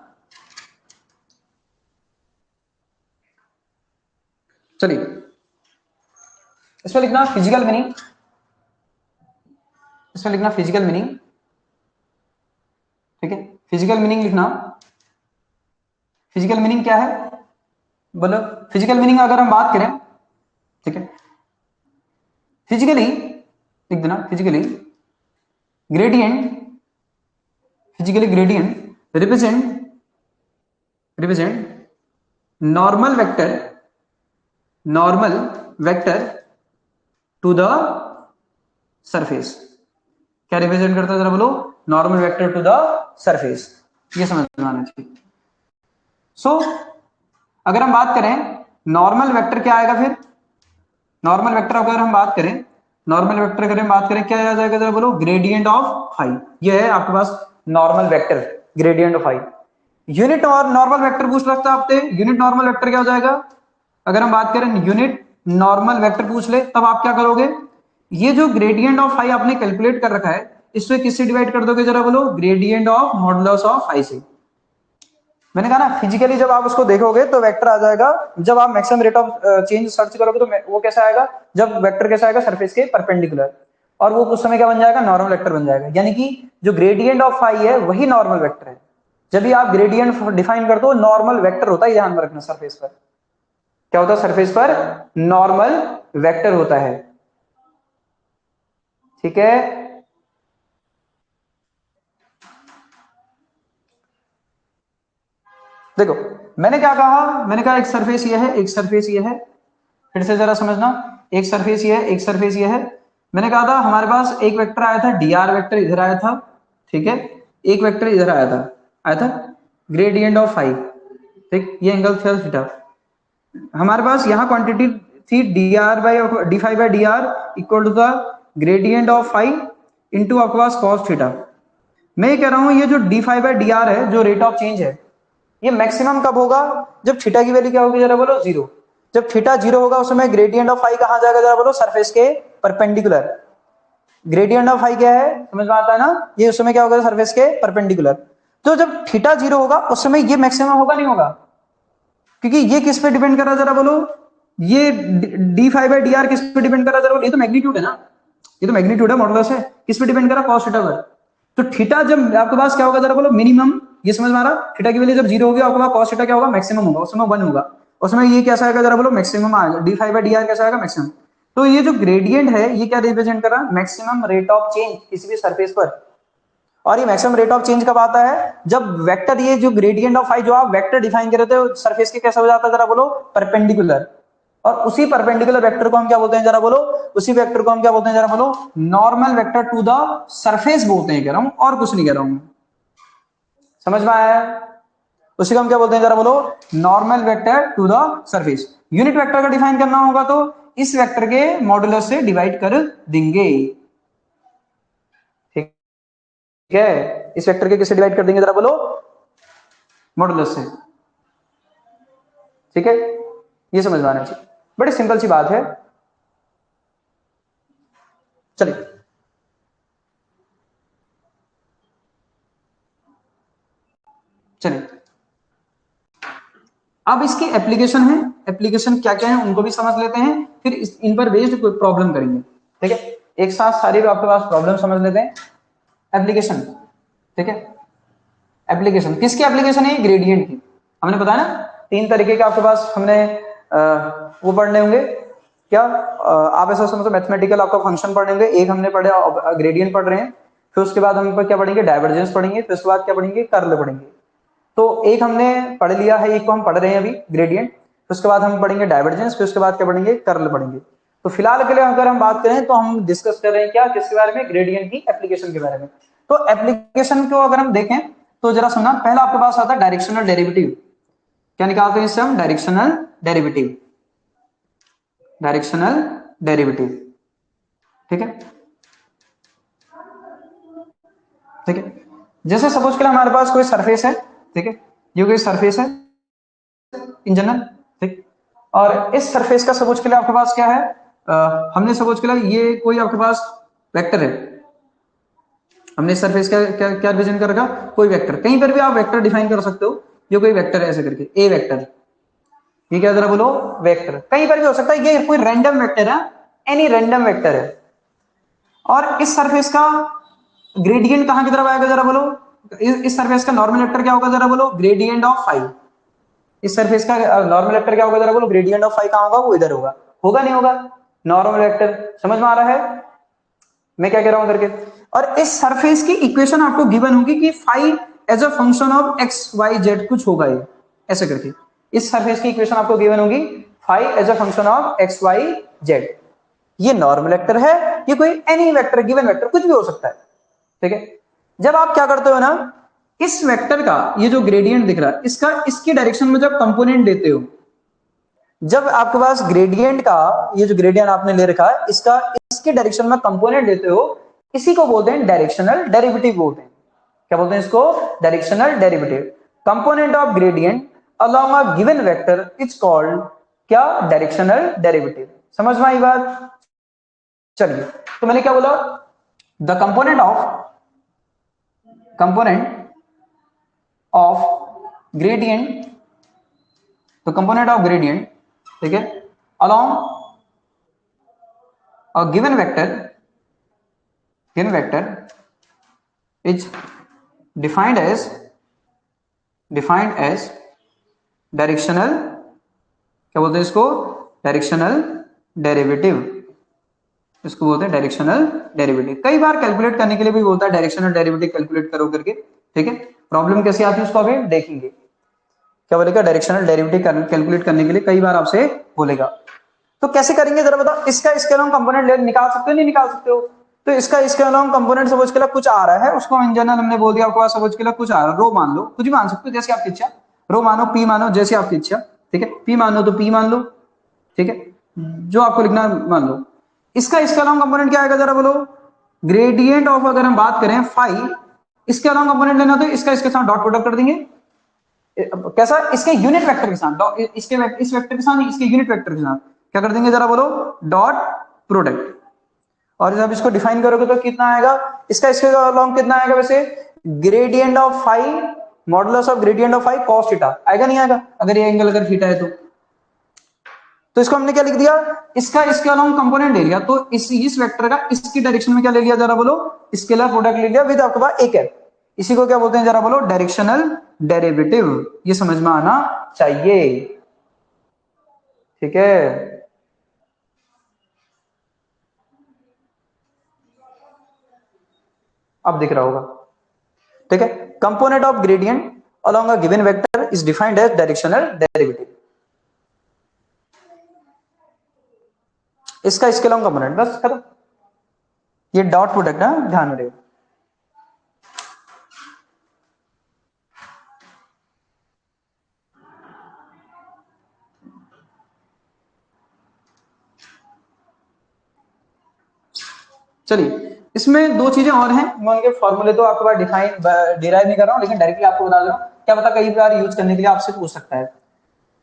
चलिए इसमें लिखना फिजिकल मीनिंग, इसमें लिखना फिजिकल मीनिंग। ठीक है, फिजिकल मीनिंग लिखना। फिजिकल मीनिंग क्या है बोलो? फिजिकल मीनिंग अगर हम बात करें, ठीक है, फिजिकली लिख देना, physically gradient represent normal vector to the surface. क्या रिप्रेजेंट करता है जरा बोलो? Normal vector to the surface. ये समझ में आना चाहिए। सो अगर हम बात करें नॉर्मल वेक्टर क्या आएगा फिर? नॉर्मल वेक्टर अगर हम बात करें, नॉर्मल वेक्टर अगर हम बात करें क्या आ जाएगा जरा बोलो? Gradient of phi. ये है आपके पास normal vector, gradient of phi. Unit और नॉर्मल वेक्टर पूछ सकता है आपसे, यूनिट नॉर्मल वेक्टर क्या हो जाएगा? अगर हम बात करें यूनिट नॉर्मल वेक्टर पूछ ले, तब आप क्या करोगे? ये जो ग्रेडियंट ऑफ फाई आपने कैलकुलेट कर रखा है, इससे किससे डिवाइड कर दोगे जरा बोलो? Gradient of modulus of phi से। मैंने कहा ना फिजिकली जब आप उसको देखोगे तो वेक्टर आ जाएगा। जब आप maximum rate of change search करोगे तो वो कैसा आएगा? जब वेक्टर कैसा आएगा? सरफेस के परपेंडिकुलर। और वो उस समय क्या बन जाएगा? नॉर्मल वेक्टर बन जाएगा। यानी कि जो ग्रेडियंट ऑफ फाई है वही नॉर्मल वेक्टर है। जब भी आप ग्रेडियंट डिफाइन करते हो नॉर्मल वेक्टर होता है, ध्यान में रखना। सरफेस पर क्या होता है? सरफेस पर नॉर्मल वेक्टर होता है। ठीक है, देखो मैंने क्या कहा? मैंने कहा एक सरफेस ये है, एक सरफेस ये है। फिर से जरा समझना, एक सरफेस ये है, एक सरफेस ये है। मैंने कहा था हमारे पास एक वेक्टर आया था, डीआर वेक्टर इधर आया था। ठीक है, एक वेक्टर इधर आया था ग्रेडियंट ऑफ फाई। ठीक, ये एंगल था थीटा। हमारे पास यहाँ क्वांटिटी थी d r by d five by d r equal to the gradient of phi into आपके पास कॉस थीटा। मैं ये कह रहा हूं ये जो D five by d are है, जो रेट ऑफ चेंज है, ये मैक्सिमम कब होगा? जब थीटा की वैल्यू क्या होगी जरा बोलो? जीरो। जब थीटा जीरो होगा उस समय ग्रेडियंट ऑफ फाई कहां जाएगा जरा बोलो? सरफेस के परपेंडिकुलर। ग्रेडियंट ऑफ फाई क्या है समझ में आता है ना? ये उस समय क्या होगा? सरफेस के परपेंडिकुलर। तो जब थीटा जीरो होगा उस समय ये मैक्सिमम होगा नहीं होगा? क्योंकि ये किस पे डिपेंड कर रहा है जरा बोलो? ये D five by d are किस पे डिपेंड कर रहा है जरा बोलो? ये तो मैग्नीट्यूड है ना, ये तो मैग्नीट्यूड है, मॉडुलस है। किस पे डिपेंड कर रहा है? कॉस थीटा पर। तो थीटा जब आपके पास क्या होगा जरा बोलो? मिनिमम। ये समझ में आ रहा? थीटा की वैल्यू जब जीरो होगी आपके पास कॉस थीटा क्या होगा? मैक्सिमम होगा। उसमें वन होगा। उसमें ये कैसा आएगा जरा बोलो? मैक्सिमम आएगा। D five by d are कैसा आएगा? मैक्सिमम। तो ये जो ग्रेडियंट है ये क्या रिप्रेजेंट कर रहा है? मैक्सिमम रेट ऑफ चेंज किसी भी सरफेस पर। और ये मैक्सिमम रेट ऑफ चेंज कब आता है, जब वेक्टर, ये जो ग्रेडियंट ऑफ फाई जो आप वेक्टर डिफाइन कर रहे थे सरफेस के, कैसा हो जाता है जरा बोलो, परपेंडिकुलर। और उसी परपेंडिकुलर वेक्टर को हम क्या बोलते हैं जरा बोलो, उसी वेक्टर को हम क्या बोलते हैं जरा बोलो, normal vector to the surface बोलते हैं, कह रहा हूं और कुछ नहीं कह रहा हूं। समझ में आया? उसी को हम क्या बोलते हैं जरा बोलो, normal vector to the surface. Unit vector का डिफाइन करना होगा तो इस वेक्टर के मॉडुलस से डिवाइड कर देंगे। ठीक है, इस वेक्टर के किससे डिवाइड कर देंगे जरा बोलो, मॉडुलस से। ठीक है, ये समझ में आना चाहिए, बड़ी सिंपल सी बात है। चलिए चलिए, अब इसकी एप्लीकेशन है, एप्लीकेशन क्या क्या है उनको भी समझ लेते हैं, फिर इन पर बेस्ड कोई प्रॉब्लम करेंगे। ठीक है, एक साथ सारी आपके पास प्रॉब्लम समझ लेते हैं। एप्लीकेशन, ठीक है, एप्लीकेशन किसकी एप्लीकेशन है, ग्रेडियंट की। हमने बताया ना तीन तरीके के आपके पास हमने वो पढ़ने होंगे, क्या आप ऐसा समझो मैथमेटिकल आपका फंक्शन पढ़ने होंगे। एक हमने पढ़े ग्रेडियंट पढ़ रहे हैं, फिर उसके बाद हम क्या पढ़ेंगे, डाइवर्जेंस पढ़ेंगे, फिर उसके बाद क्या पढ़ेंगे, कर्ल पढ़ेंगे। तो एक हमने पढ़ लिया है, एक को हम पढ़ रहे हैं अभी ग्रेडियंट, फिर उसके बाद हम पढ़ेंगे डाइवर्जेंस, फिर उसके बाद क्या पढ़ेंगे, कर्ल पढ़ेंगे। तो फिलहाल के लिए अगर हम बात करें तो हम डिस्कस कर रहे हैं क्या, किसके बारे में, ग्रेडियंट की एप्लीकेशन के बारे में। तो एप्लीकेशन को अगर हम देखें तो जरा सुनना, पहला आपके पास आता है डायरेक्शनल डेरिवेटिव। क्या निकालते हैं इससे हम, डायरेक्शनल डेरिवेटिव, डायरेक्शनल डेरिवेटिव। ठीक है, ठीक है, जैसे सपोज के लिए हमारे पास कोई सरफेस है, ठीक है, ये कोई सरफेस है इन जनरल, ठीक। और इस सरफेस का सपोज के लिए आपके पास क्या है, हमने सपोज के लिए ये कोई आपके पास वेक्टर है, हमने इस सरफेस का क्या क्या डिफाइन कर रखा, कोई वेक्टर, कहीं पर भी आप वेक्टर डिफाइन कर सकते हो, ये कोई वेक्टर है ऐसे करके, ए वेक्टर, ये क्या जरा बोलो, वेक्टर कहीं पर भी हो सकता है, ये कोई रैंडम वेक्टर है, एनी रैंडम वेक्टर है। और इस सरफेस का ग्रेडियंट कहां की तरफ आएगा जरा बोलो, इस सरफेस का नॉर्मल वेक्टर क्या होगा जरा बोलो, ग्रेडियंट ऑफ फाइव। इस सरफेस का नॉर्मल वेक्टर क्या होगा जरा बोलो, ग्रेडियंट ऑफ फाइव कहां होगा, वो इधर होगा, होगा नहीं होगा, नॉर्मल वेक्टर। समझ में आ रहा है मैं क्या कह रहा हूं करके। और इस सरफेस की इक्वेशन आपको गिवन होगी कि five as a function of x Y z कुछ होगा ये, ऐसे करके इस सरफेस की इक्वेशन आपको गिवन होगी, five as a function of x Y z. ये नॉर्मल वेक्टर है, ये कोई एनी वेक्टर, गिवन वेक्टर कुछ भी हो सकता है। ठीक है, जब आप क्या करते हो ना, इस वेक्टर का ये जो ग्रेडियंट दिख रहा है इसका, इसकी डायरेक्शन में जब कंपोनेंट देते हो, जब आपके पास ग्रेडियंट का ये जो ग्रेडियंट आपने ले रखा है इसका, इसके डायरेक्शन में कंपोनेंट देते हो, इसी को बोलते हैं डायरेक्शनल डेरिवेटिव बोलते हैं। क्या बोलते हैं इसको, directional derivative. Component of gradient along a given vector is called क्या, डायरेक्शनल डेरिवेटिव। समझ में आई बात? चलिए, तो मैंने क्या बोला, द कंपोनेंट ऑफ ग्रेडियंट, तो कंपोनेंट ऑफ ग्रेडियंट, ठीक है, along a given vector is defined as directional, क्या बोलते हैं इसको, डायरेक्शनल डेरिवेटिव, इसको बोलते हैं डायरेक्शनल डेरिवेटिव। कई बार कैलकुलेट करने के लिए भी बोलता है डायरेक्शनल डेरिवेटिव कैलकुलेट करो करके। ठीक है, प्रॉब्लम कैसे आती है उसको अभी देखेंगे। क्या बोलेगा, डायरेक्शनल डेरिवेटिव कैलकुलेट करने के लिए कई बार आपसे बोलेगा। तो कैसे करेंगे जरा बताओ, इसका इसके अलावा कंपोनेंट निकाल सकते हो, नहीं निकाल सकते हो। तो इसका इसके अलावा कंपोनेंट सपोज के लिए कुछ आ रहा है, उसको इन जनरल हमने बोल दिया आपको, सपोज के लिए कुछ आ रहा है, रो मान लो, कुछ भी मान सकते हो जैसे आपकी इच्छा, रो मानो, पी मानो, जैसे आपकी इच्छा। ठीक है, पी मानो तो पी मान लो, ठीक है, जो आपको लिखना मान लो। इसका इसके अलावा कंपोनेंट क्या आएगा जरा बोलो, ग्रेडियंट ऑफ, अगर हम बात करें फाइव, इसके अलावा कंपोनेंट लेना तो इसका इसके साथ डॉट प्रोडक्ट कर देंगे, कैसा, इसके यूनिट वेक्टर के साथ, इसके इस वेक्टर के साथ, इसके यूनिट वेक्टर के साथ क्या कर देंगे जरा बोलो, डॉट प्रोडक्ट। और जब इसको डिफाइन करोगे तो कितना आएगा, इसका इसके अलोंग कितना आएगा वैसे, gradient of five modulus of gradient of five cos theta, आएगा नहीं आएगा, अगर ये एंगल अगर थीटा है तो इसको हमने क्या लिख दिया, इसका इसके अलाउंग कंपोनेंट ले लिया, तो इस वेक्टर का इसकी डायरेक्शन में क्या ले लिया जरा बोलो, स्केलर प्रोडक्ट ले लिया विद आपके पास एक है, इसी को क्या बोलते हैं जरा बोलो, डायरेक्शनल डेरिवेटिव। ये समझ में आना चाहिए। ठीक है, अब दिख रहा होगा। ठीक है। Component of gradient along a given vector is defined as directional derivative. इसका स्केलर कंपोनेंट बस खत्म। ये डॉट प्रोडक्ट है, ध्यान में रखिए। चलिए, इसमें दो चीजें और हैं, मैं उनके फॉर्मूले तो आपके पास डिराइव नहीं कर रहा हूं, लेकिन डायरेक्टली आपको बता दे रहा हूं, क्या पता कई बार यूज करने के लिए आपसे पूछ सकता है।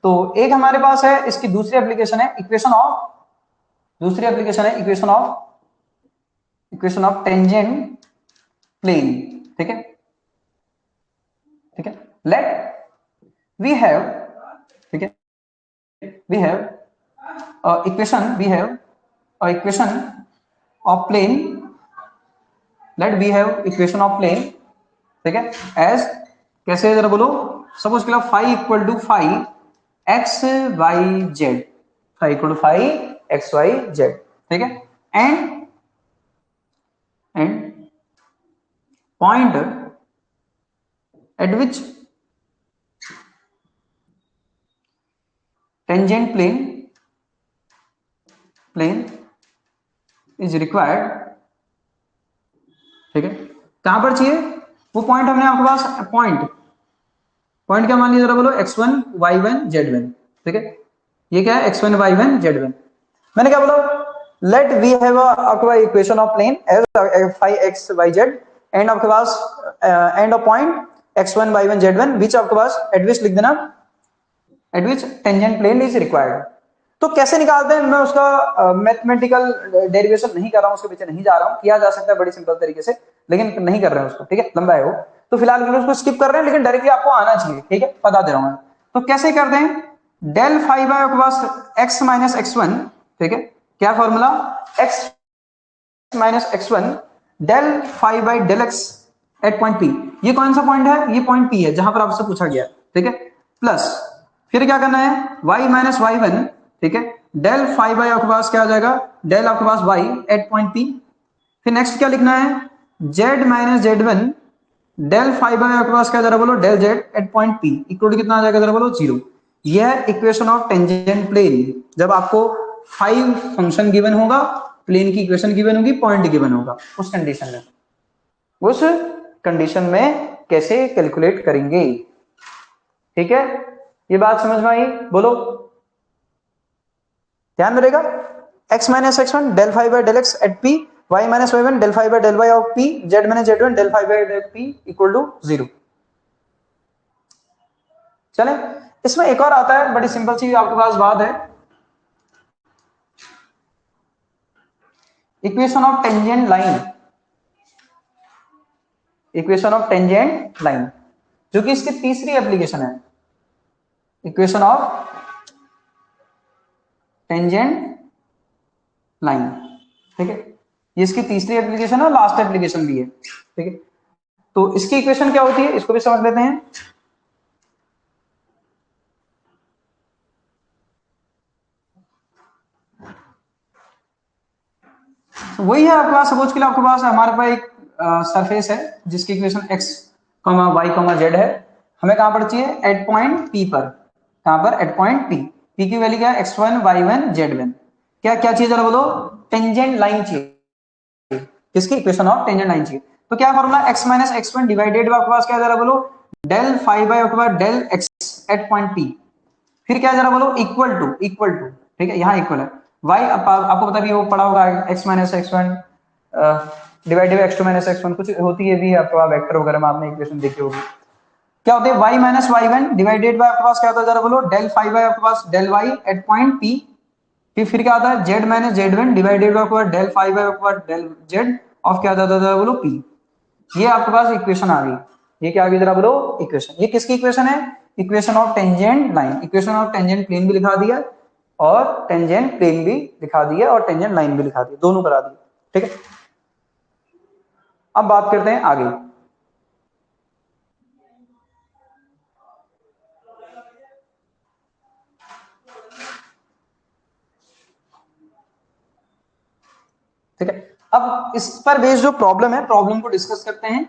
तो एक हमारे पास है, इसकी दूसरी एप्लीकेशन है इक्वेशन ऑफ टेंजेंट प्लेन। ठीक है, ठीक है। लेट वी हैव, ठीक है, we have equation of plane, let we have equation of plane, ठीक है, एज कैसे जरा बोलो, सपोज के लिए phi equal to phi x Y z, phi equal to phi x Y z, ठीक है। And point at which tangent plane is required, ठीक है। कहां पर चाहिए वो पॉइंट, हमने आपके पास पॉइंट क्या मान लिया जरा बोलो, x1 y1 z1, ठीक है। ये क्या है, x1 y1 z1। मैंने क्या बोला, लेट वी हैव आपके equation of plane as phi x Y Z and आपके पास end of point x1 y1 z1 which आपके पास एट विच लिख देना, at which tangent plane is required. तो कैसे निकालते हैं, मैं उसका मैथमेटिकल डेरिवेशन नहीं कर रहा हूं, उसके पीछे नहीं जा रहा हूं, किया जा सकता है बड़ी सिंपल तरीके से, लेकिन नहीं कर रहे हैं उसको, ठीक है, लंबा है वो। तो फिलहाल के लिए उसको स्किप कर रहे हैं, लेकिन डायरेक्टली आपको आना चाहिए, ठीक है, बता दे रहा हूं मैं। तो कैसे करते हैं, डेल फाई बाय आपके पास एक्स माइनस x1, ठीक है, क्या formula, x minus x1 del phi by del x at point p. ये कौन सा पॉइंट है, ये पॉइंट पी है जहां पर आपसे पूछा गया, ठीक है। प्लस फिर क्या करना है, y माइनस y1, ठीक है, डेल फाई बाय आपके पास क्या आ जाएगा, डेल आपके पास y एट पॉइंट पी। फिर नेक्स्ट क्या लिखना है, z minus z1 del phi by आपके पास क्या जरा बोलो, del z at point p equal to कितना आ जाएगा जरा बोलो, 0। यह इक्वेशन ऑफ टेंजेंट प्लेन, जब आपको 5 फंक्शन गिवन होगा, प्लेन की इक्वेशन गिवन होगी, पॉइंट गिवन होगा, उस कंडीशन में कैसे कैलकुलेट करेंगे, ठीक है। ये बात समझ में आई, बोलो, ध्यान में रहेगा। x minus x1 del phi by del x at p, y minus y1 del phi by del y of p, z minus z1 del phi by del p equal to 0। चले, इसमें एक और आता है, बड़ी सिंपल सी आपके पास बात है, इक्वेशन ऑफ टेंजेंट लाइन, जो कि इसकी तीसरी एप्लीकेशन है, इक्वेशन ऑफ टेंजेंट लाइन, ठीक है। ये इसकी तीसरी एप्लीकेशन है, लास्ट एप्लीकेशन भी है, ठीक है। तो इसकी इक्वेशन क्या होती है, इसको भी समझ लेते हैं। तो वही है आपके पास, सपोज के लिए आपके पास हमारे पास एक सरफेस है जिसकी इक्वेशन x, y, z है, हमें कहां पर चाहिए, एट पॉइंट p पर, कहां पर, एट पॉइंट p। p की वैल्यू क्या है, x1 y1 z1। क्या क्या चाहिए जरा बोलो, टेंजेंट लाइन चाहिए, किसकी, इक्वेशन ऑफ टेंजेंट लाइन चाहिए। तो क्या formula, x minus x1 divided आपके पास क्या जरा बोलो, डेल फाइव बाय आपके पास del x at point p, फिर क्या जरा बोलो, इक्वल टू, ठीक है, यहाँ इक्वल है y, आपको पता भी वो पढ़ा होगा, x minus x1 divided x2 minus x1, कुछ होती है भी आपको वेक्टर वगैरह में आपने इक्वेशन देखी होगी। क्या होती है, y minus y1 divided by आपके पास क्या होता है जरा बोलो, डेल फाइव बाय आपके पास del y at point p। फिर क्या आता है, z minus z1 divided by आपके पास डेल फाइव बाय आपके पास डेल z ऑफ क्या आता है बोलो, p। ये आपके पास इक्वेशन आ गई, ये क्या आ गई जरा बोलो, इक्वेशन। ये किसकी इक्वेशन है, equation of tangent line, equation of tangent plane भी लिखा दिया और टेंजेंट प्लेन भी दिखा दिया और टेंजेंट लाइन भी लिखा दी, दोनों करा दिए, ठीक है। अब बात करते हैं आगे, ठीक है। अब इस पर बेस्ड जो प्रॉब्लम है, प्रॉब्लम को डिस्कस करते हैं।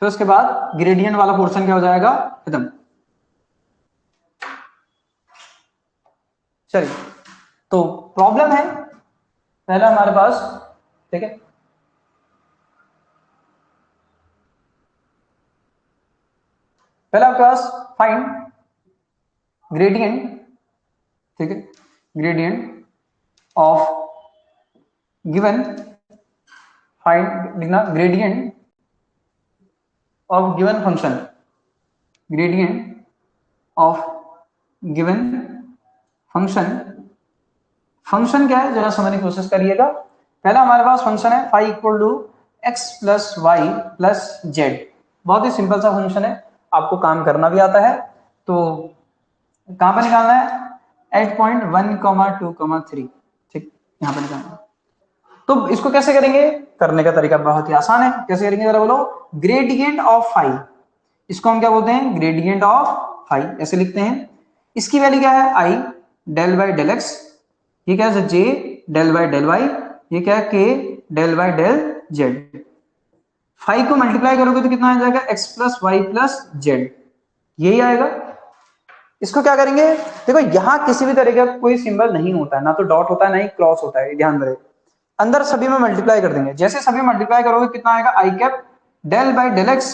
फिर उसके बाद ग्रेडियंट वाला पोर्शन क्या हो जाएगा, खत्म। चलिए, तो प्रॉब्लम है पहला हमारे पास, ठीक है, पहला आपके पास फाइंड ग्रेडियंट, ठीक है, ग्रेडियंट ऑफ गिवन, फाइंड लिखना gradient of given function, gradient of given function. Function क्या है जरा समझने की कोशिश करिएगा। पहला हमारे पास फंक्शन है phi equal to x plus Y plus z. बहुत ही सिंपल सा फंक्शन है, आपको काम करना भी आता है। तो कहां पर निकालना है, एट पॉइंट 1,2,3, ठीक, यहां पर निकालना है। तो इसको कैसे करेंगे, करने का तरीका बहुत ही आसान है। कैसे करेंगे जरा बोलो, ग्रेडियंट ऑफ फाई, इसको हम क्या बोलते हैं, ग्रेडियंट ऑफ फाई, ऐसे लिखते हैं। इसकी वैल्यू क्या है, i del by del x, ये क्या है, j del by del y, ये क्या है, k del by del z. Five को मल्टीप्लाई करोगे तो कितना आ जाएगा, x plus Y plus z, यही आएगा। इसको क्या करेंगे, देखो यहां किसी भी तरह का कोई सिंबल नहीं होता है, ना तो डॉट होता है ना ही क्रॉस होता है, ध्यान रहे। अंदर सभी में मल्टीप्लाई कर देंगे, जैसे सभी मल्टीप्लाई करोगे कितना आएगा, I cap del by del X,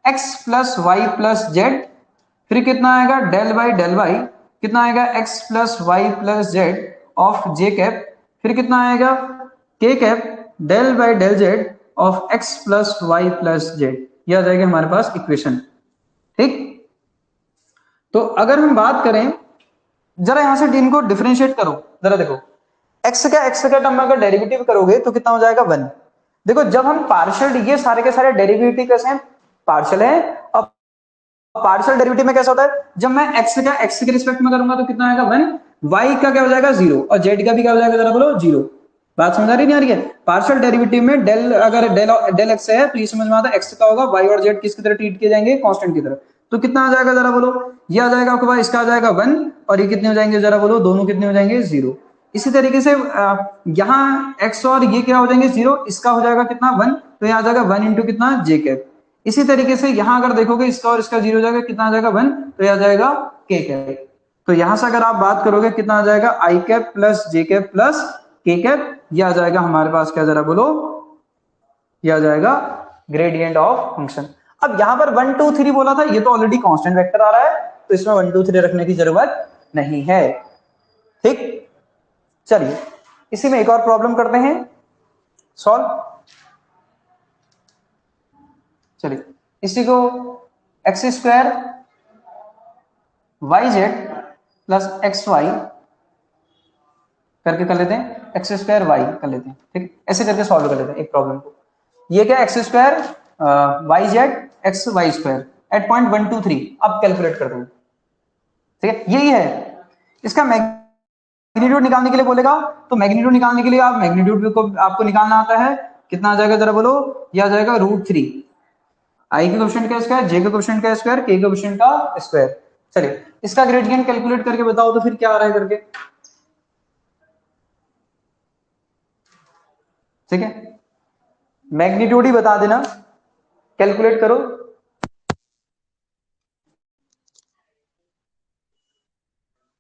X plus Y plus Z, फिर कितना आएगा डेल बाई डेल वाई, कितना आएगा X plus Y plus Z of J cap, फिर कितना आएगा K cap del by del Z of X plus Y plus Z. यह आ जाएगा हमारे पास इक्वेशन, ठीक। तो अगर हम बात करें, जरा यहां से इनको डिफरेंशिएट करो, जरा देखो एक्स का टर्म में अगर डेरिवेटिव करोगे तो कितना हो जाएगा, 1। देखो जब हम पार्शियल, ये सारे के सारे डेरिवेटिव कैसे हैं, पार्शियल है। अब पार्शियल डेरिवेटिव में कैसा होता है, जब मैं एक्स के रिस्पेक्ट में करूंगा तो कितना आएगा 1, वाई का क्या हो जाएगा 0, और जेड का भी क्या हो जाएगा, जरा बोलो 0। बात समझ आ रही नहीं आ रही है। पार्शियल डेरिवेटिव में डेल, अगर डेल एक्स है तो ये समझ में आता है एक्स का होगा, वाई और जेड किसकी तरह ट्रीट किए जाएंगे, कांस्टेंट की तरह। तो कितना आ जाएगा जरा बोलो, ये आ जाएगा आपके पास, इसका आ जाएगा 1, और ये कितने हो जाएंगे जरा बोलो, दोनों कितने हो जाएंगे 0। इसी तरीके से यहाँ x और ये क्या हो जाएंगे 0, इसका हो जाएगा कितना 1, तो यहाँ आ जाएगा 1 इंटू कितना जे कैप। इसी तरीके से यहाँ अगर देखोगे इसका और इसका 0 हो जाएगा, कितना आ जाएगा 1, तो यह आ जाएगा के कैप। तो यहां से अगर आप बात करोगे कितना आ जाएगा, आई cap plus J cap plus के कैप, यह आ जाएगा हमारे पास क्या, जरा बोलो, यह आ जाएगा ग्रेडियंट ऑफ फंक्शन। अब यहां पर 1 2 3 बोला था, ये तो ऑलरेडी कांस्टेंट वेक्टर आ रहा है, तो इसमें 1 2 3 रखने की जरूरत नहीं है, ठीक। चलिए इसी में एक और प्रॉब्लम करते हैं सॉल्व। चलिए इसी को x square y z plus x y करके कर लेते हैं, एक्स स्क्वायर वाई कर लेते हैं, ठीक, ऐसे करके सॉल्व कर लेते हैं एक प्रॉब्लम को। ये क्या, x square y z x y square at point 1 2 3, अब कैलकुलेट करते हैं, ठीक है, यही है। इसका मैग्नीट्यूड निकालने के लिए बोलेगा, तो मैग्नीट्यूड निकालने के लिए आप मैग्नीट्यूड को आपको निकालना आता है, कितना आ जाएगा जरा बोलो, यह आ जाएगा √3, आई के कोएफिशिएंट का स्क्वायर, जे के कोएफिशिएंट का स्क्वायर, के के कोएफिशिएंट का स्क्वायर। चलिए इसका ग्रेडियंट कैलकुलेट करके बताओ तो फिर क्या आ रहा है करके, ठीक है, मैग्नीट्यूड ही बता देना, कैलकुलेट करो।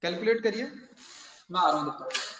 कैलकुलेट करिए, मैं आ रहा हूं देखो।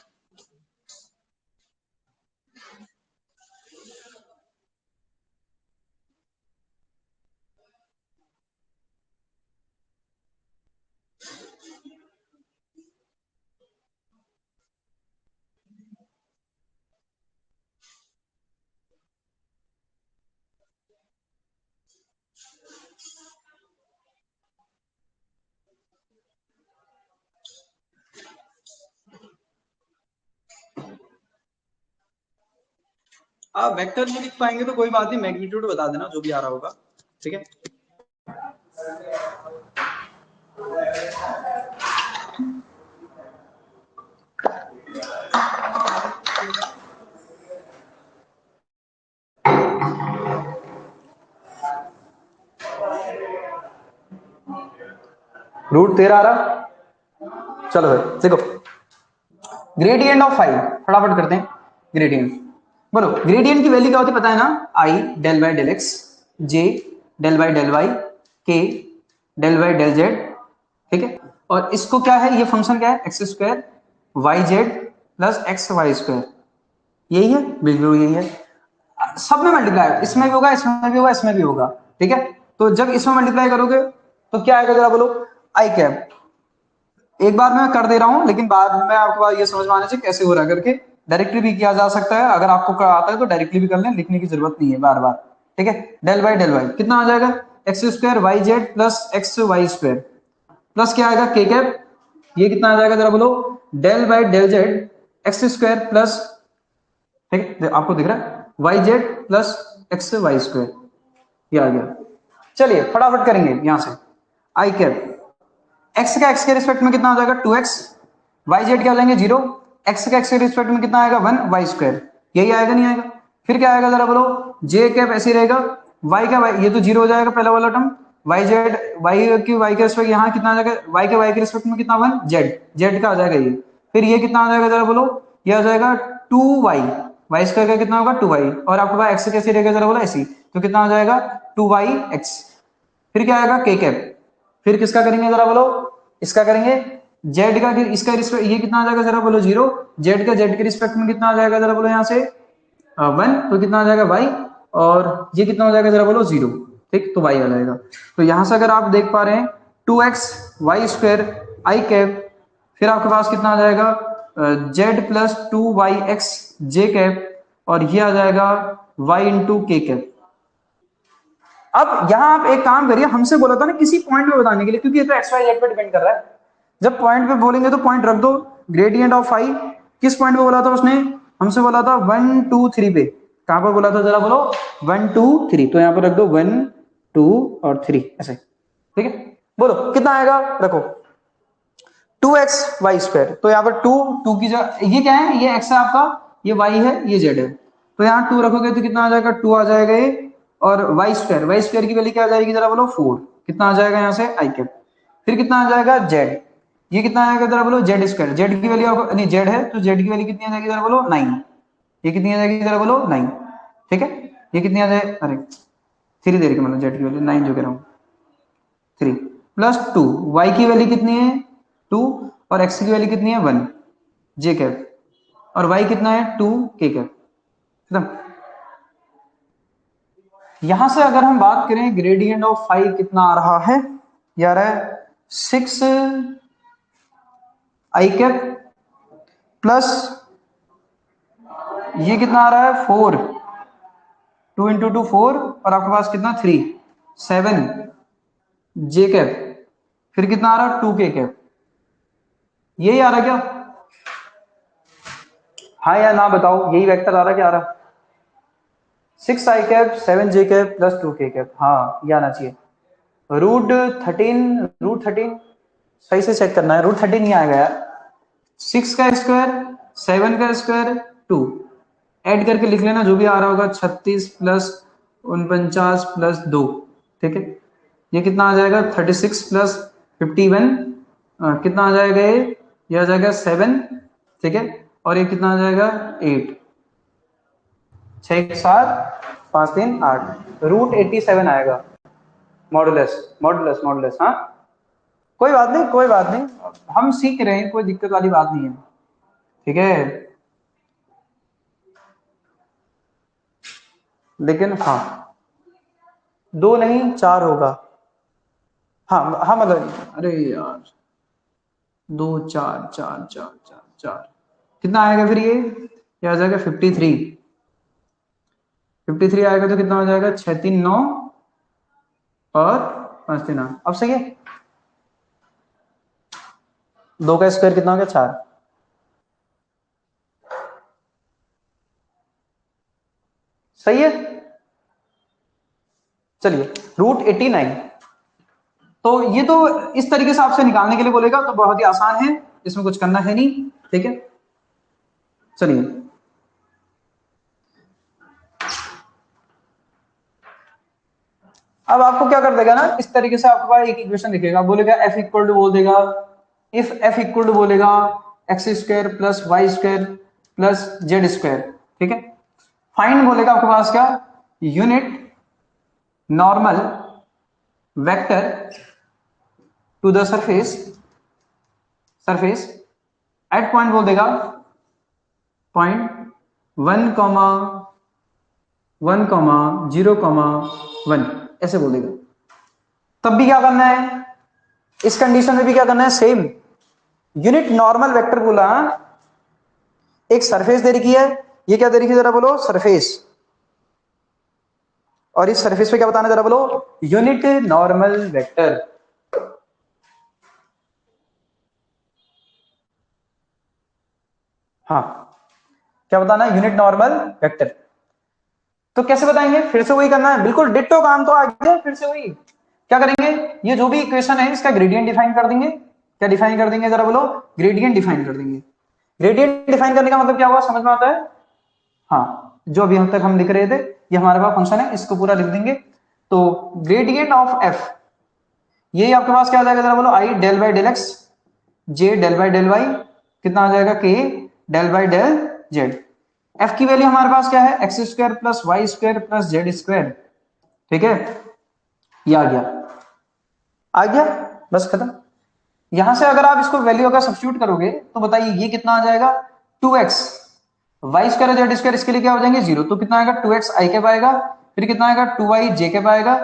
आप वेक्टर नहीं लिख पाएंगे तो कोई बात नहीं, मैग्नीट्यूड बता देना जो भी आ रहा होगा, ठीक है। √13 आ रहा, चलो भाई देखो, ग्रेडियंट ऑफ फाइव फटाफट करते हैं। ग्रेडियंट बोलो, ग्रेडियंट की वैल्यू क्या होती है पता है ना, I del by del X, J del Y K del Y del Z, ठीक है। और इसको क्या है, ये फंक्शन क्या है, x square y z plus x y square, यही है, बिल्कुल यही है। सब में मल्टीप्लाई, इसमें भी होगा, इसमें भी होगा, इसमें भी होगा, ठीक है। तो जब इसमें मल्टीप्लाई करोगे तो क्या आएगा जरा बोलो, आई कैप। एक बार मैं कर दे रहा हूं, लेकिन बाद में आपके पास ये समझ में आना चाहिए कैसे हो रहा है करके। डायरेक्टली भी किया जा सकता है, अगर आपको आता है तो डायरेक्टली भी कर लें, लिखने की जरूरत नहीं है बार बार, ठीक है। डेल वाई कितना आ जाएगा, x square y z plus x y square plus क्या आएगा के कैप, ये कितना आ जाएगा जरा बोलो, del by del z x square plus, ठीक है आपको दिख रहा है, y z plus x y square, ये आ गया। चलिए फटाफट करेंगे यहां से, आई कैप एक्स का एक्स के रिस्पेक्ट में कितना आ जाएगा 2x, वाई जेड क्या लेंगे 0, एक्स का एक्स के रिस्पेक्ट में कितना आएगा 1 वाई स्क्वायर, यही आएगा नहीं आएगा। फिर क्या आएगा जरा बोलो, जे कैप ऐसे ही रहेगा, वाई का वाई ये तो 0 हो जाएगा पहला वाला टर्म, वाई जेड वाई के रिस्पेक्ट यहाँ कितना आ जाएगा, वाई के रिस्पेक्ट में कितना 1 जेड जेड का आ जाएगा ये। फिर ये कितना आ जाएगा जरा बोलो, ये आ जाएगा 2y, वाई स्क्वायर का कितना होगा 2y, और आपके पास एक्स कैसे रहेगा जरा बोलो ऐसी, तो कितना आ जाएगा 2y x। फिर क्या आएगा के कैप, फिर किसका करेंगे जरा बोलो, इसका करेंगे जेड का, इसका रिस्पेक्ट ये कितना आ जाएगा जरा बोलो 0, जेड का जेड के रिस्पेक्ट में कितना आ जाएगा जरा बोलो यहाँ से 1, तो कितना आ जाएगा y, और ये कितना हो जाएगा जरा बोलो 0, ठीक, तो y आ जाएगा। तो यहां से अगर आप देख पा रहे हैं 2x वाई स्क्वायर आई कैप, फिर आपके पास कितना आ जाएगा जेड प्लस 2yx जे कैप, और ये आ जाएगा y इंटू के कैप। अब यहां आप एक काम करिए, हमसे बोला था ना किसी पॉइंट पे बताने के लिए, क्योंकि ये तो एक्स वाई जेड पे डिपेंड कर रहा है, जब पॉइंट पे बोलेंगे तो पॉइंट रख दो, ग्रेडियंट ऑफ फाई किस पॉइंट पे बोला था उसने, हमसे बोला था 1 2 3 पे, कहां पर बोला था जरा बोलो 1 2 3, तो यहां पर रख दो 1 2 और 3 ऐसे, ठीक है। बोलो कितना आएगा, रखो 2x वाई स्क्वायर, तो यहाँ पर 2 की जगह ये क्या है, ये x है आपका, ये y है, ये z है, तो यहाँ 2 रखोगे तो कितना आ जाएगा 2 आ जाएगा ये, और वाई स्क्वायर की वैल्यू क्या आ जाएगी जरा बोलो 4, कितना आ जाएगा यहाँ से आई कैप। फिर कितना आ जाएगा z, ये कितना आएगा जरा बोलो जेड स्क्वायर, जेड की वैल्यू आपको नहीं जेड है तो जेड की वैल्यू कितनी आ जाएगी जरा बोलो 9, ये कितनी आ जाएगी जरा बोलो 9, ठीक है। ये कितनी आ जाए, अरे 3 दे रही मतलब जेड की वैल्यू 9 जो कह रहा हूँ 3 प्लस 2, वाई की वैल्यू कितनी है 2, और एक्स की वैल्यू कितनी है 1 जे कैप, और वाई कितना है 2 के कैप, खत्म। यहां से अगर हम बात करें ग्रेडियंट ऑफ फाइव कितना आ रहा है, ये आ रहा है 6 आई कैप प्लस ये कितना आ रहा है 4, 2 इंटू 2 4, और आपके पास कितना 3 7 जे कैप, फिर कितना आ रहा है 2 के कैप, यही आ रहा क्या, हाँ या ना बताओ, यही वेक्टर आ रहा क्या आ रहा, 6 आई कैप 7 जे कैप प्लस 2 के कैप, हाँ ये आना चाहिए। रूट थर्टीन सही से चेक करना है, रूट 13 नहीं आएगा यार, 6 का स्क्वायर 7 का स्क्वायर 2 ऐड करके लिख लेना जो भी आ रहा होगा, 36 प्लस 49 प्लस 2, ठीक है। ये कितना आ जाएगा 36 प्लस 51, कितना आ जाएगा ये आ जाएगा 7, ठीक है, और ये कितना आ जाएगा 8, 6 7 5 3 8, रूट 87 आएगा, मॉडुलस मॉडुलस मॉडुलस, हाँ कोई बात नहीं कोई बात नहीं, हम सीख रहे हैं, कोई दिक्कत वाली बात नहीं है, ठीक है। लेकिन हाँ 2 नहीं 4 होगा, हाँ हाँ मतलब अरे यार 2 4 4 4 4 4 कितना आएगा फिर ये आ जाएगा 53 आएगा, तो कितना हो जाएगा 6 3 9 और 5 3 8, अब सही है, 2 का स्क्वायर कितना हो गया 4, सही है। चलिए रूट 89, तो ये तो इस तरीके से आपसे निकालने के लिए बोलेगा, तो बहुत ही आसान है, इसमें कुछ करना है नहीं, ठीक है। चलिए अब आपको क्या कर देगा ना, इस तरीके से आपके पास एक इक्वेशन दिखेगा, बोलेगा एफ इक्वल टू बोल देगा, इफ एफ इक्वल टू बोलेगा x square plus Y square plus Z square, ठीक है। फाइंड बोलेगा आपके पास क्या, unit normal vector to the surface at point बोल देगा पॉइंट 1,1,0,1 ऐसे बोल देगा। तब भी क्या करना है, इस कंडीशन में भी क्या करना है, सेम यूनिट नॉर्मल वेक्टर बोला। एक सरफेस दे रखी है, ये क्या दे रखी है जरा बोलो, सरफेस, और इस सरफेस पे क्या बताना जरा बोलो, यूनिट नॉर्मल वेक्टर। हाँ, क्या बताना है, यूनिट नॉर्मल वेक्टर। तो कैसे बताएंगे, फिर से वही करना है, बिल्कुल डिट्टो काम तो आ गया, फिर से वही क्या करेंगे, ये जो भी इक्वेशन है इसका ग्रेडियंट डिफाइन कर देंगे। क्या डिफाइन कर देंगे जरा बोलो, ग्रेडियंट डिफाइन कर देंगे। ग्रेडियंट डिफाइन करने का मतलब क्या हुआ, समझ में आता है। हाँ, जो अभी हम तक हम लिख रहे थे, ये हमारे पास फंक्शन है, इसको पूरा लिख देंगे। तो ग्रेडियंट ऑफ एफ, ये आपके पास क्या आ जाएगा जरा बोलो, I del by del X, J del by del Y, कितना आ जाएगा, K del by del Z. F की वैल्यू हमारे पास क्या है, x square plus Y square plus Z square. ठीक है, ये आ गया, आ गया, बस खत्म। यहां से अगर आप इसको वैल्यू अगर सब्स्टिट्यूट करोगे तो बताइए ये कितना आ जाएगा, 2x Y square Z square, इसके लिए क्या हो जाएंगे 0, तो कितना आएगा 2x आई कैप आएगा, फिर कितना आएगा 2y जे कैप आएगा,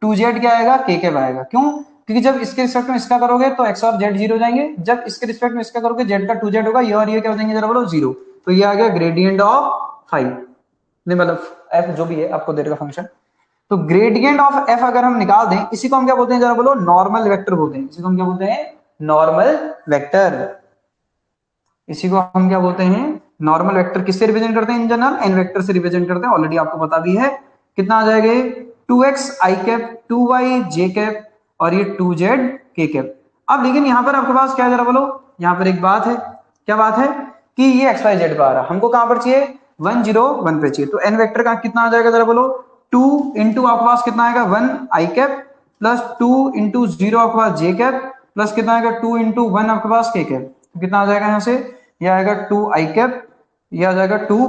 2z क्या आएगा के कैप आएगा। क्यों, क्योंकि जब इसके रिस्पेक्ट में इसका करोगे तो x और z 0 हो जाएंगे, जब इसके रिस्पेक्ट में इसका करोगे z का 2z होगा, ये और ये क्या हो जाएंगे जरा बोलो 0। तो ये आ गया ग्रेडियंट ऑफ फाइव, नहीं मतलब f जो भी है आपको दे देगा फंक्शन। तो ग्रेडियंट ऑफ f अगर हम निकाल दें, इसी को हम क्या बोलते हैं जरा बोलो, नॉर्मल वेक्टर बोलते हैं। इसी को हम क्या बोलते हैं, नॉर्मल वेक्टर। इसी को हम क्या बोलते हैं, नॉर्मल वेक्टर। किससे रिप्रेजेंट करते हैं इन जनरल, एन वेक्टर से रिप्रेजेंट करते हैं, ऑलरेडी आपको पता भी है। कितना आ जाएगा, 2x आई कैप, 2y जे कैप, और ये 2z के कैप। अब लेकिन यहां पर आपके पास क्या है जरा बोलो, यहां पर एक बात है, क्या बात है, कि ये एक्स वाई जेड पर आ रहा है, हमको कहां पर चाहिए, 1 0 1 पे चाहिए। तो एन वेक्टर का कितना आ जाएगा जरा बोलो, 2 इंटू आपके पास कितना आएगा 1 आई कैप, प्लस 2 इंटू 0 आपके पास जे कैप, प्लस कितना आएगा 2 इंटू 1 आपके पास के कैप। तो कितना आ जाएगा यहाँ से, ये आएगा 2 आई कैप, ये आ जाएगा 2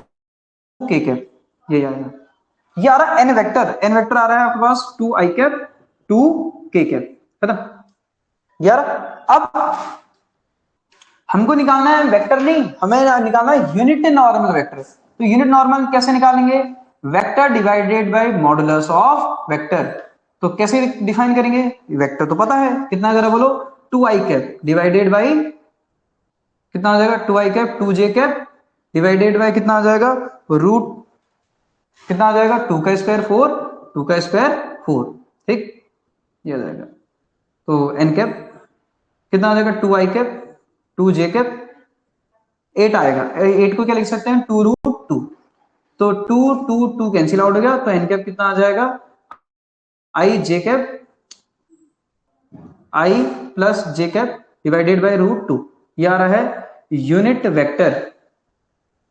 के कैप, ये आएगा, ये आ रहा है एन वेक्टर। एन वेक्टर आ रहा है आपके पास 2 आई कैप 2 के कैप, है ना यार। अब हमको निकालना है वेक्टर नहीं, हमें निकालना है यूनिट नॉर्मल वेक्टर। तो यूनिट नॉर्मल कैसे निकालेंगे, vector divided by modulus of vector. तो कैसे डिफाइन करेंगे, वेक्टर तो पता है कितना, जरा बोलो 2 आई कैप डिवाइडेड बाई कितना आ जाएगा, 2 I cap 2 J cap divided by कितना आ जाएगा, रूट कितना आ जाएगा 2 का स्क्वायर 4, 2 का स्क्वायर 4, ठीक, ये आ जाएगा। तो एन कैप कितना आ जाएगा, 2 आई कैप 2 जे कैप, 8 आएगा, 8 को क्या लिख सकते हैं 2 रूट 2। तो 2 2 2 कैंसिल आउट हो गया, तो एन कैप कितना आ जाएगा, I J cap I plus J cap divided by root 2, ये आ रहा है unit vector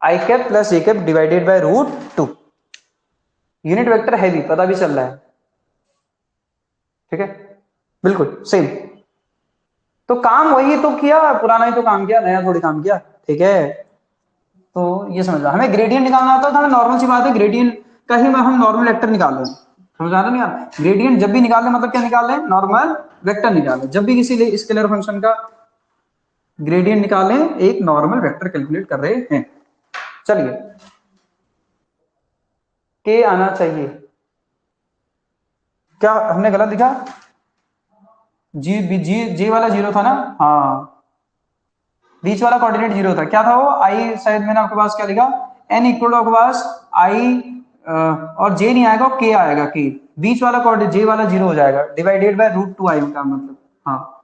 I cap plus J cap divided by root 2। Unit vector है भी, पता भी चल रहा है, ठीक है, बिल्कुल सेम। तो काम वही तो किया, पुराना ही तो काम किया, नया थोड़ी काम किया, ठीक है। तो ये समझ लो, हमें ग्रेडियंट निकालना आता है, तो हमें नॉर्मल सी बात है, ग्रेडियंट का ही हम नॉर्मल वेक्टर निकाल रहे हैं, समझ आ रहा नहीं यार। ग्रेडियंट जब भी निकाल रहे मतलब क्या निकाल रहे हैं, नॉर्मल वेक्टर निकाल रहे हैं। जब भी किसी स्केलर फंक्शन का ग्रेडियंट निकालें, एक नॉर्मल वेक्टर कैलकुलेट कर रहे हैं। चलिए, के आना चाहिए, क्या हमने गलत लिखा, जी वाला 0 था ना, हाँ, बीच वाला कोऑर्डिनेट 0 था, क्या था वो, आई शायद मैंने आपके पास क्या लिखा, एन इक्वल आपके पास आई, और जे नहीं आएगा, के आएगा, के बीच वाला कोऑर्डिनेट जे वाला 0 हो जाएगा, डिवाइडेड बाय रूट 2 आई का मतलब, हाँ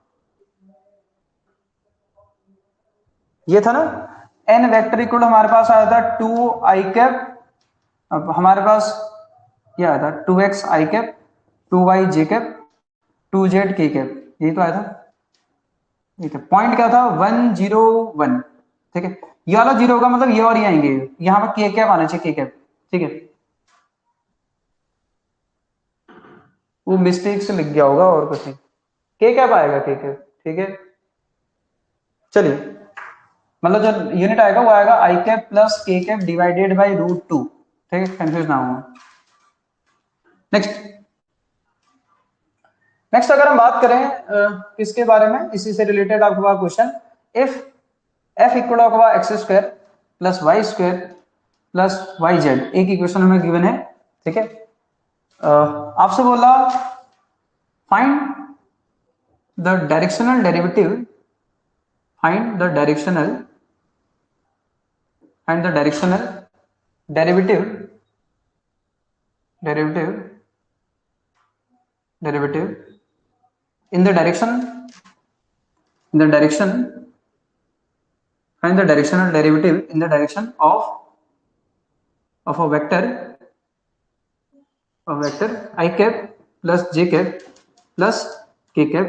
ये था ना। एन वेक्टर इक्वल हमारे पास आया था 2 आई कैप, अब हमारे पास क्या आया था, 2x आई कैप 2y जे कैप 2z के कैप, यही तो आया था, ठीक है। पॉइंट क्या था 1 0 1, ठीक है। ये वाला 0 होगा मतलब ये और ये आएंगे, यहाँ पर के कैप आना चाहिए, के कैप, ठीक है। वो मिस्टेक से लिख गया होगा और कुछ नहीं, के कैप आएगा, के कैप, ठीक है। चलिए, मतलब जो यूनिट आएगा वो आएगा आई कैप प्लस के कैप डिवाइडेड बाई रूट 2, ठीक है, कंफ्यूज ना हो। नेक्स्ट, नेक्स्ट अगर हम बात करें किसके बारे में, इसी से रिलेटेड आपके पास क्वेश्चन, इफ एफ इक्वल आपका x square plus Y square plus y z, एक इक्वेशन हमें गिवन है, ठीक है। आपसे बोला find the directional derivative, find the directional derivative in the direction find the directional derivative in the direction of a vector I cap plus j cap plus k cap,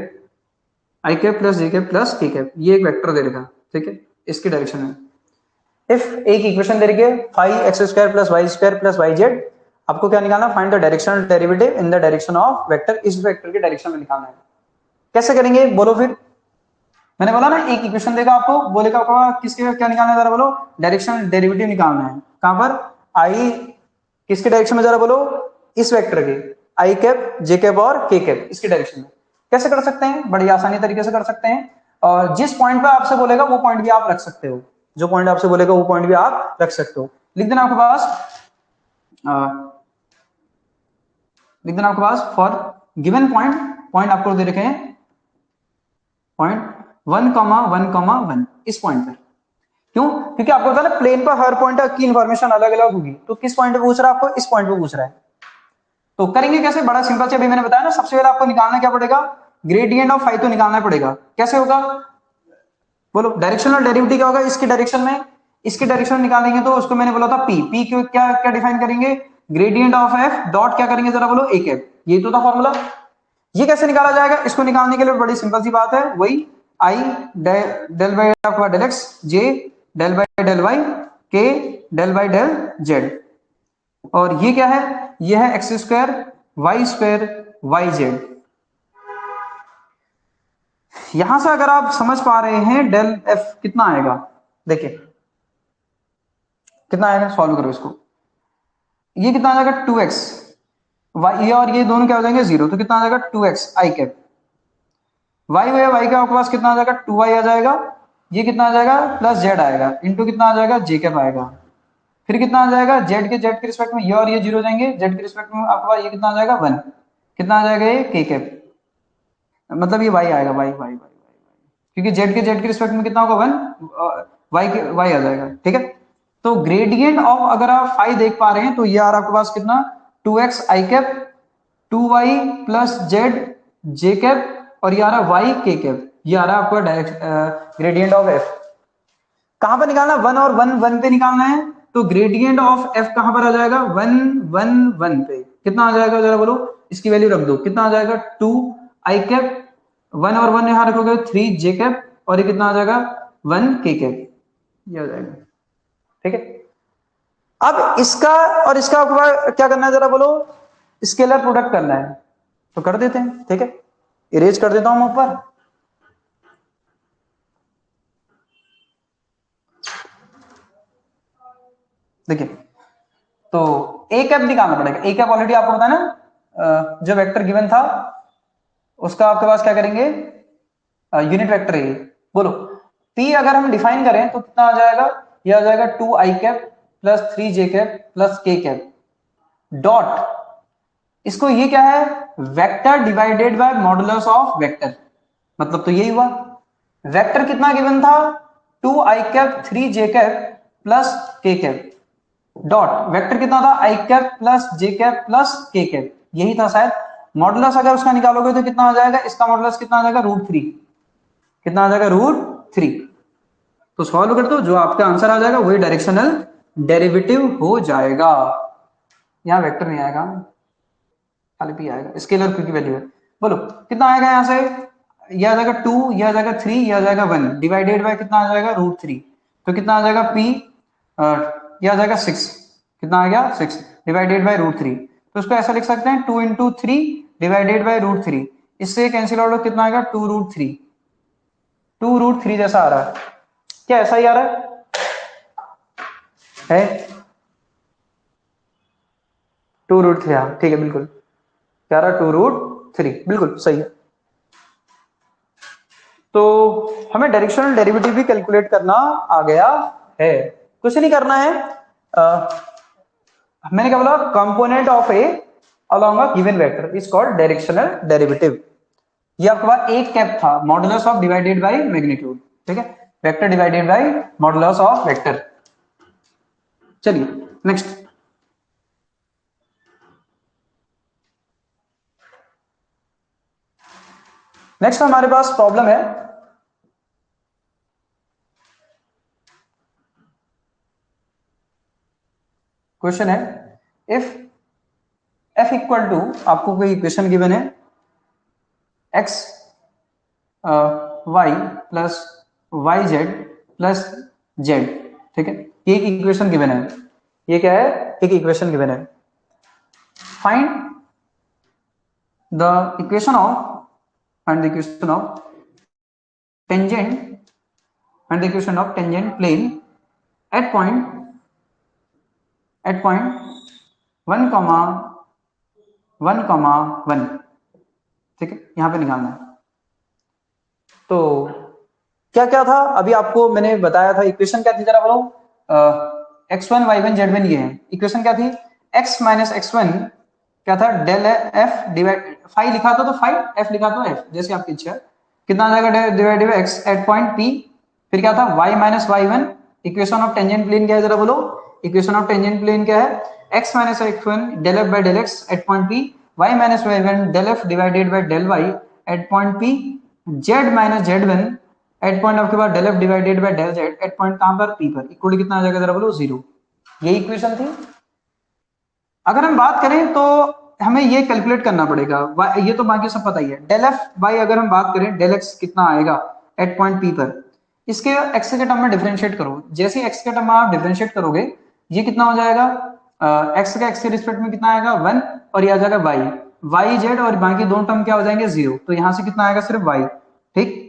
I cap plus j cap plus k cap, ये एक vector दे रखा, ठीक है, इसकी direction है। If एक equation दे रखी है five x square plus Y square plus y z, आपको क्या निकालना, find the directional derivative in the direction of vector, इस वेक्टर की डायरेक्शन में निकालना है। कैसे करेंगे बोलो फिर, मैंने बोला ना एक इक्वेशन देगा आपको, बोलेगा किसके क्या निकालना है जरा बोलो, डायरेक्शनल डेरिवेटिव निकालना है। कहां पर, आई किसके डायरेक्शन में जरा बोलो, इस वेक्टर के आई कैप जे कैप और के कैप, इसकी डायरेक्शन में। कैसे कर सकते हैं, बड़ी आसानी तरीके से कर सकते हैं, और जिस पॉइंट पे आपसे बोलेगा वो पॉइंट भी आप रख सकते हो, जो पॉइंट आपसे बोलेगा वो पॉइंट भी आप रख सकते हो। लिख देना आपके पास फॉर गिवन पॉइंट आपको दे रखे हैं पॉइंट 1,1,1 इस पॉइंट पर। क्यों, क्योंकि आपको पता है ना प्लेन पर हर पॉइंट की इंफॉर्मेशन अलग अलग होगी, तो किस पॉइंट पे पूछ रहा है आपको, इस पॉइंट पे पूछ रहा है। तो करेंगे कैसे, बड़ा सिंपल से अभी मैंने बताया ना, सबसे पहले आपको निकालना क्या पड़ेगा, ग्रेडियंट ऑफ फाई तो निकालना पड़ेगा। कैसे होगा बोलो, डायरेक्शनल डेरिवेटिव क्या होगा, इसकी डायरेक्शन में, इसकी डायरेक्शन निकालेंगे तो उसको मैंने बोला था पी क्यों, क्या क्या डिफाइन करेंगे, ग्रेडियंट ऑफ एफ डॉट क्या करेंगे जरा बोलो, ए कैप, ये तो था फॉर्मूला। ये कैसे निकाला जाएगा, इसको निकालने के लिए बड़ी सिंपल सी बात है, वही I del by del X, J del by del Y, K del by del Z, और ये क्या है, ये है एक्स स्क्वायर वाई जेड। यहां से अगर आप समझ पा रहे हैं डेल एफ कितना आएगा, देखिए कितना आएगा, सॉल्व करो इसको, ये कितना आ जाएगा 2x, ये और ये दोनों क्या हो जाएंगे 0, तो कितना आ जाएगा 2x आई कैप, वाई का आपके पास कितना आ जाएगा 2y आ जाएगा, ये कितना आ जाएगा प्लस जेड आएगा, इंटू कितना आ जाएगा जे कैप आएगा, फिर कितना आ जाएगा जेड के रिस्पेक्ट में ये और ये 0 जाएंगे, जेड के रिस्पेक्ट में आपके पास ये कितना आ जाएगा 1, कितना आ जाएगा ये के कैप, मतलब ये वाई आएगा, वाई क्योंकि जेड के रिस्पेक्ट में कितना होगा 1, वाई आ जाएगा, ठीक है। तो ग्रेडियंट ऑफ अगर आप फाई देख पा रहे हैं तो ये आ रहा आपके पास कितना 2x आई cap 2y plus Z J cap, और ये आ रहा वाई के कैप, ये आ रहा है आपका ग्रेडियंट ऑफ एफ। कहां पर निकालना, 1 और 1 पे निकालना है, तो ग्रेडियंट ऑफ एफ कहां पर आ जाएगा 1 पे, कितना आ जाएगा जरा बोलो, इसकी वैल्यू रख दो, कितना आ जाएगा 2 आई कैप, 1 और 1 यहां रखोगे 3 जे कैप, और ये कितना आ जाएगा 1 के कैप, ये आ जाएगा, ठीक है। अब इसका और इसका क्या करना है जरा बोलो, स्केलर प्रोडक्ट करना है, तो कर देते हैं, ठीक है, इरेज कर देता हूं मैं ऊपर, देखिए तो ए कैप निकालना पड़ेगा, ए कैप ऑलरेडी आपको पता है ना, जो वेक्टर गिवन था उसका आपके पास क्या करेंगे, यूनिट वेक्टर है, बोलो पी अगर हम डिफाइन करें तो कितना आ जाएगा, ये आ जाएगा 2 I cap plus 3 J cap plus के कैप डॉट, इसको ये क्या है, vector divided by modulus of vector, मतलब तो यही हुआ, वेक्टर कितना गिवन था 2 I cap 3 J cap plus के कैप डॉट, वेक्टर कितना था आई cap plus J cap plus के कैप, यही था शायद। मॉडुलस अगर उसका निकालोगे तो कितना आ जाएगा, इसका मॉडुलस कितना आ जाएगा √3, कितना आ जाएगा √3, तो सॉल्व कर दो, जो आपका आंसर आ जाएगा वही डायरेक्शनल डेरिवेटिव हो जाएगा, यहां वेक्टर नहीं आएगा, खाली पी आएगा, स्केलर की वैल्यू है। बोलो कितना आएगा यहां से, यह आ जाएगा 2, यह आ जाएगा 3, यह आ जाएगा 1, डिवाइडेड बाय कितना आ जाएगा √3, तो कितना आ जाएगा पी, यह आ जाएगा 6, कितना आ गया 6 डिवाइडेड बाय √3, तो इसको ऐसा लिख सकते हैं 2 इंटू 3 डिवाइडेड बाय √3, इससे कैंसिल आउट कितना आएगा 2√3, 2√3 जैसा आ रहा है, क्या ऐसा ही आ रहा है 2√3, हाँ ठीक है बिल्कुल, क्या रहा 2√3, 3, बिल्कुल सही है। तो हमें डायरेक्शनल डेरिवेटिव भी कैलकुलेट करना आ गया है, कुछ नहीं करना है। मैंने क्या बोला, component of a along a given vector is called directional derivative. ये आपके पास एक कैप था, modulus of divided by magnitude, ठीक है, vector divided by modulus of vector. चलिए नेक्स्ट, नेक्स्ट हमारे पास प्रॉब्लम है, क्वेश्चन है, इफ f इक्वल टू, आपको कोई इक्वेशन गिवन है x y plus y z plus z, ठीक है, ये एक इक्वेशन गिवन है, ये क्या है, एक इक्वेशन गिवन है। Find the equation of and the equation of tangent and the equation of tangent plane at point 1 comma 1 comma 1, ठीक है, यहां पे निकालना है। तो क्या क्या था, अभी आपको मैंने बताया था, इक्वेशन क्या थी जरा बोलो, x1 y1 z1, ये है इक्वेशन, क्या थी, x माइनस x1 क्या था, डेल f डिवाइड, फाइव लिखा था तो फाइव, f लिखा तो f, जैसे आपकी इच्छा है, कितना आ जाएगा divide by x at point p, फिर क्या था y minus y1, equation of tangent plane क्या है जरा बोलो, इक्वेशन ऑफ टेंजेंट प्लेन क्या है, x minus x1 del f by del x at point p, y minus y1 del f divided by del y at point p, z minus z1 at point आपके पास del f divided by del z at point कहां पर, p पर, equal कितना आ जाएगा जरा बोलो, 0। ये इक्वेशन थी। अगर हम बात करें तो हमें ये कैलकुलेट करना पड़ेगा, ये तो बाकी सब पता ही है, डेल एफ बाई, अगर हम बात करें डेल एक्स कितना आएगा एट पॉइंट पी पर, इसके एक्स के टर्म में डिफरेंशिएट करो, जैसे एक्स के टर्म में आप डिफरेंशिएट करोगे, ये कितना हो जाएगा, एक्स का एक्स के रिस्पेक्ट में कितना आएगा 1, और ये आ जाएगा वाई, वाई जेड, और बाकी दोनों टर्म क्या हो जाएंगे 0, तो यहाँ से कितना आएगा सिर्फ वाई, ठीक।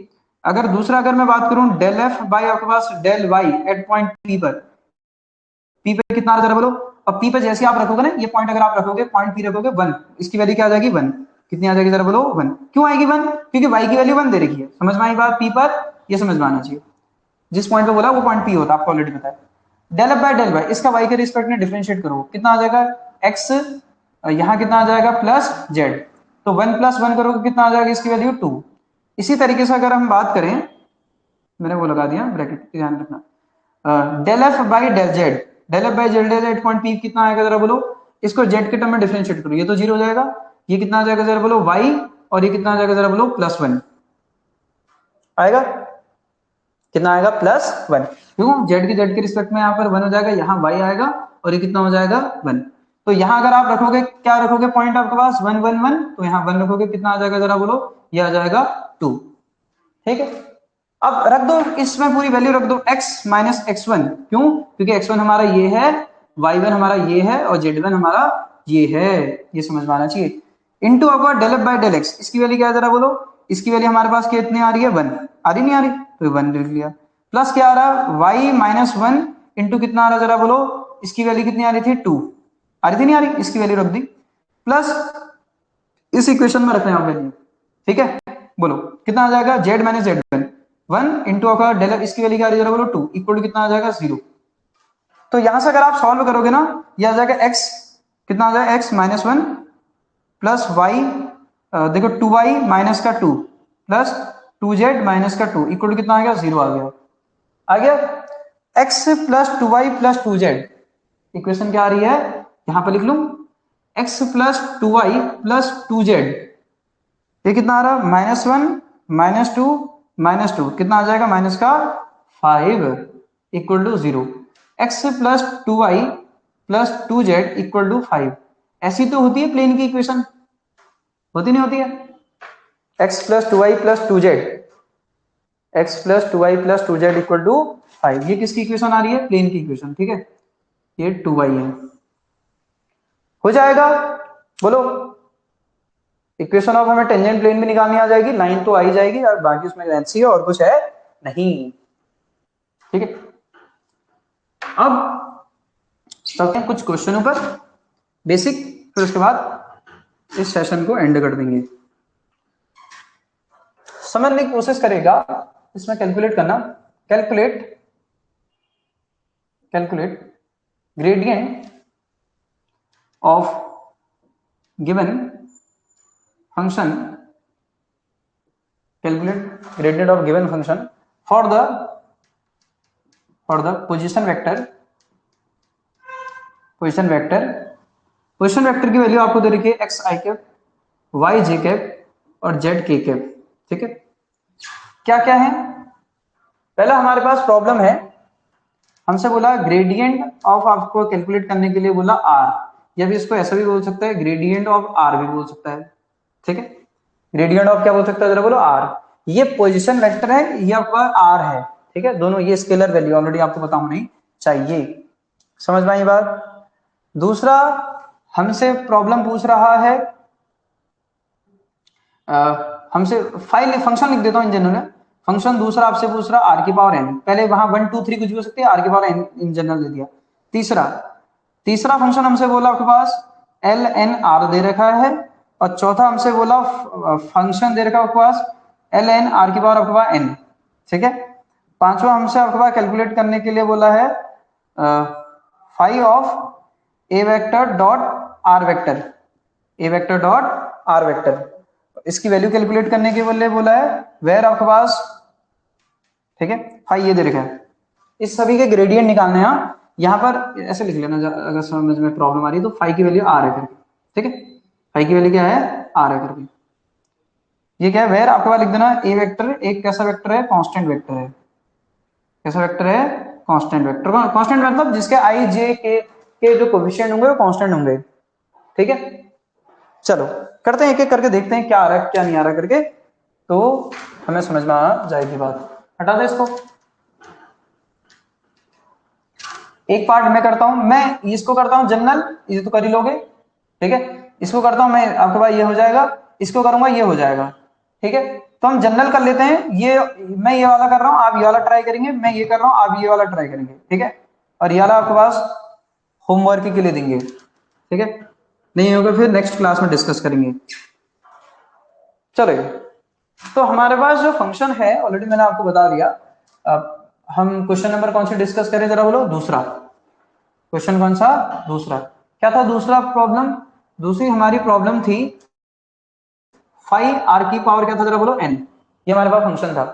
अगर दूसरा अगर मैं बात करूं डेल एफ बाई आपके पास del Y at point P पर, पी पे कितना आ जरा बोलो, अब पी पे जैसे आप रखोगे ना, ये पॉइंट अगर आप रखोगे, पॉइंट पी रखोगे 1, इसकी वैल्यू क्या आ जाएगी 1, कितनी आ जाएगी जरा बोलो 1, क्यों आएगी 1, क्योंकि वाई की वैल्यू 1 दे रखी है, समझ में आई बात, पी पर, ये समझ में आना चाहिए, जिस पॉइंट पे बोला वो पॉइंट पी होता है, आपको ऑलरेडी पता है। Del f by del y, इसका वाई के रिस्पेक्ट में डिफरेंशिएट करो, कितना आ जाएगा एक्स, यहाँ कितना आ जाएगा प्लस जेड, तो 1 प्लस 1 करोगे कितना आ जाएगा, इसकी वैल्यू 2। इसी तरीके से अगर हम बात करें, मैंने वो लगा दिया ब्रैकेट, ध्यान रखना, del F by del z, del F by z at point p कितना आएगा जरा बोलो, इसको जेड के टर्म में डिफरेंशिएट करो, ये तो 0 हो जाएगा, ये कितना आ जाएगा जरा बोलो वाई, और ये कितना आ जाएगा जरा बोलो प्लस 1 आएगा, कितना आएगा प्लस 1, क्यों, जेड के रिस्पेक्ट में यहाँ पर 1 हो जाएगा, यहाँ वाई आएगा, और ये कितना हो जाएगा 1, तो यहाँ अगर आप रखोगे, क्या रखोगे पॉइंट आपके पास 1 1 1, तो यहाँ 1 रखोगे, कितना आ जाएगा जरा बोलो, ये आ जाएगा 2, ठीक है। अब रख दो इसमें पूरी वैल्यू रख दो, x माइनस x1, क्यों, क्योंकि x1 हमारा ये है, y1 हमारा ये है, और z1 हमारा ये है, ये समझ में आना चाहिए, इनटू आपका del f by del x, इसकी वैल्यू क्या है जरा बोलो, इसकी वैल्यू हमारे पास कितनी आ रही है 1, आ रही नहीं आ रही, तो 1 लिख लिया, प्लस क्या आ रहा है y माइनस 1 इंटू कितना आ रहा है जरा बोलो, इसकी वैल्यू कितनी आ रही थी 2, आ रही थी नहीं आ रही, इसकी वैल्यू रख दी, प्लस इस इक्वेशन में रखना है वैल्यू, ठीक है, बोलो कितना आ जाएगा z माइनस z1, 1 इंटू का डेल एफ, इसकी वैल्यू क्या आ रही है बोलो 2, इक्वल कितना आ जाएगा 0। तो यहां से अगर आप सॉल्व करोगे ना, ये आ जाएगा x, कितना आ जाएगा x माइनस 1 प्लस वाई, देखो 2y माइनस का 2 प्लस 2z माइनस का 2 इक्वल कितना आ गया 0 आ गया x plus 2y plus 2z, equation क्या आ रही है, यहां पर लिख लूं x plus 2y plus 2z, ये कितना आ रहा है -1 -2 कितना आ जाएगा माइनस का 5 equal to 0, x plus 2y plus 2z equal to 5, ऐसी तो होती है प्लेन की इक्वेशन, होती नहीं होती है, x plus 2y plus 2z, x plus 2y plus 2z equal to 5, ये किसकी इक्वेशन आ रही है, प्लेन की इक्वेशन, ठीक है, ये 2y है, हो जाएगा, बोलो इक्वेशन ऑफ हमें टेंजेंट प्लेन भी निकालनी आ जाएगी, लाइन तो आ ही जाएगी, और बाकी उसमें एनसी है और कुछ है नहीं, ठीक है। अब चलते हैं कुछ क्वेश्चनों पर बेसिक, फिर उसके बाद इस सेशन को एंड कर देंगे। समझने की कोशिश करेगा, इसमें कैलकुलेट करना, calculate gradient of given function, calculate gradient of given function for the position vector की वैल्यू आपको दे रखी है x i cap, Y j cap और जेड के कैप। ठीक है, क्या क्या है? पहला हमारे पास प्रॉब्लम है, हमसे बोला ग्रेडियंट ऑफ, आपको कैलकुलेट करने के लिए बोला आर, या भी इसको ऐसा भी बोल सकता है, ग्रेडियंट ऑफ आर भी बोल सकता है। ठीक है, ग्रेडियंट ऑफ क्या बोल सकता है जरा बोलो? आर। ये पोजीशन वेक्टर है, ये आपका आर है। ठीक है, दोनों ये स्केलर वैल्यू ऑलरेडी आपको पता होनी चाहिए। समझ में आई बात? दूसरा हमसे प्रॉब्लम पूछ रहा है, हमसे फाइल फंक्शन लिख देता हूं इन जनरल फंक्शन। दूसरा आपसे पूछ रहा आर की पावर एन, पहले वहां 1 2 3 कुछ भी हो सकती है, आर की पावर एन इन जनरल दे दिया। तीसरा फंक्शन हमसे बोला आपके पास एल एन आर दे रखा है, और चौथा हमसे बोला फंक्शन दे रखा है आपके पास एल एन आर की पावर आपके पास एन। ठीक है, पांचवा हमसे आपके पास कैलकुलेट करने के लिए बोला है phi of a vector dot r vector, a vector dot r vector, इसकी वैल्यू कैलकुलेट करने के लिए बोला है वेयर आपके पास। ठीक है, फाई ये दे रखा है, इस सभी के ग्रेडियंट निकालने हैं। यहां पर ऐसे लिख लेना अगर समझ में प्रॉब्लम आ रही है तो, फाई की वैल्यू आर है करके। ठीक है, फाई की वैल्यू क्या है? आर है करके। ये क्या है? वेयर आपके पास लिख देना ए वेक्टर एक कैसा वेक्टर है? कांस्टेंट वेक्टर है। कैसा वेक्टर है? Constant vector. कांस्टेंट मतलब जिसके आई जे के जो कोएफिशिएंट होंगे वो कांस्टेंट होंगे। ठीक है, चलो करते हैं एक एक करके, देखते हैं क्या आ रहा है क्या नहीं आ रहा करके, तो हमें समझ में आ जाएगी बात। हटा दे इसको, एक पार्ट मैं करता हूं, मैं इसको करता हूं जनरल, ये तो कर ही लोगे। ठीक है, इसको करता हूं मैं, आपके पास ये हो जाएगा, इसको करूंगा ये हो जाएगा। ठीक है, तो हम जनरल कर लेते हैं। ये मैं ये वाला कर रहा हूं, आप ये वाला ट्राई करेंगे, मैं ये कर रहा हूं, आप ये वाला ट्राई करेंगे। ठीक है, और ये वाला आपके पास होमवर्क के लिए देंगे। ठीक है, नहीं होगा फिर नेक्स्ट क्लास में डिस्कस करेंगे। चलो, तो हमारे पास जो फंक्शन है ऑलरेडी मैंने आपको बता दिया। अब हम क्वेश्चन नंबर कौन सी डिस्कस करें जरा बोलो? दूसरा क्वेश्चन कौन सा? दूसरा। क्या था दूसरा प्रॉब्लम? दूसरी हमारी प्रॉब्लम थी फाई आर की पावर क्या था जरा बोलो? एन। ये हमारे पास फंक्शन था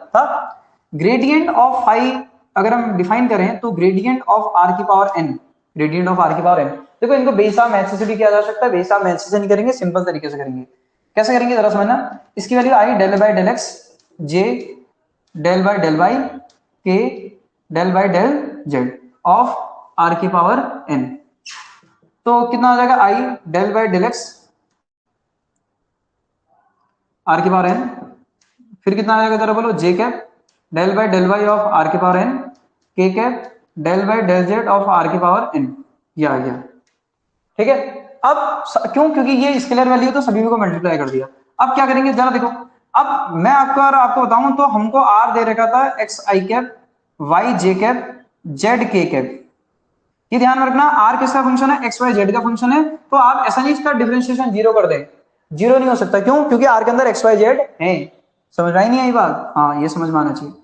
ग्रेडियंट ऑफ फाई अगर हम डिफाइन करें तो ग्रेडियंट ऑफ आर की power n, gradient of are की पावर एन। देखो इनको बेसा मैथ से भी किया जा सकता है, बेसा मैथ से नहीं करेंगे, सिंपल तरीके से करेंगे। कैसे करेंगे जरा समझना। इसकी value I del by del X J del by del Y K del by del Z of are की पावर एन। तो कितना आ जाएगा? I del by del X R की पावर एन, फिर कितना आ जाएगा जरा बोलो? J cap del by del Y of are की power N, K cap del by del Z of are की पावर एन। ये आ गया। ठीक है, अब क्यों? क्योंकि ये स्केलर वैल्यू तो सभी को मल्टीप्लाई कर दिया। अब क्या करेंगे जरा देखो, अब मैं आपको बताऊं तो हमको आर दे रखा था x i cap, Y j cap, Z k cap. ये ध्यान रखना, आर किसका फंक्शन है? एक्स वाई जेड का फंक्शन है। तो आप ऐसा नहीं इसका डिफरेंशिएशन जीरो कर दें, जीरो नहीं हो सकता। क्यों? क्योंकि आर के अंदर एक्स वाई जेड है। समझ में आई नहीं आई बात? हाँ, ये समझ में आना चाहिए।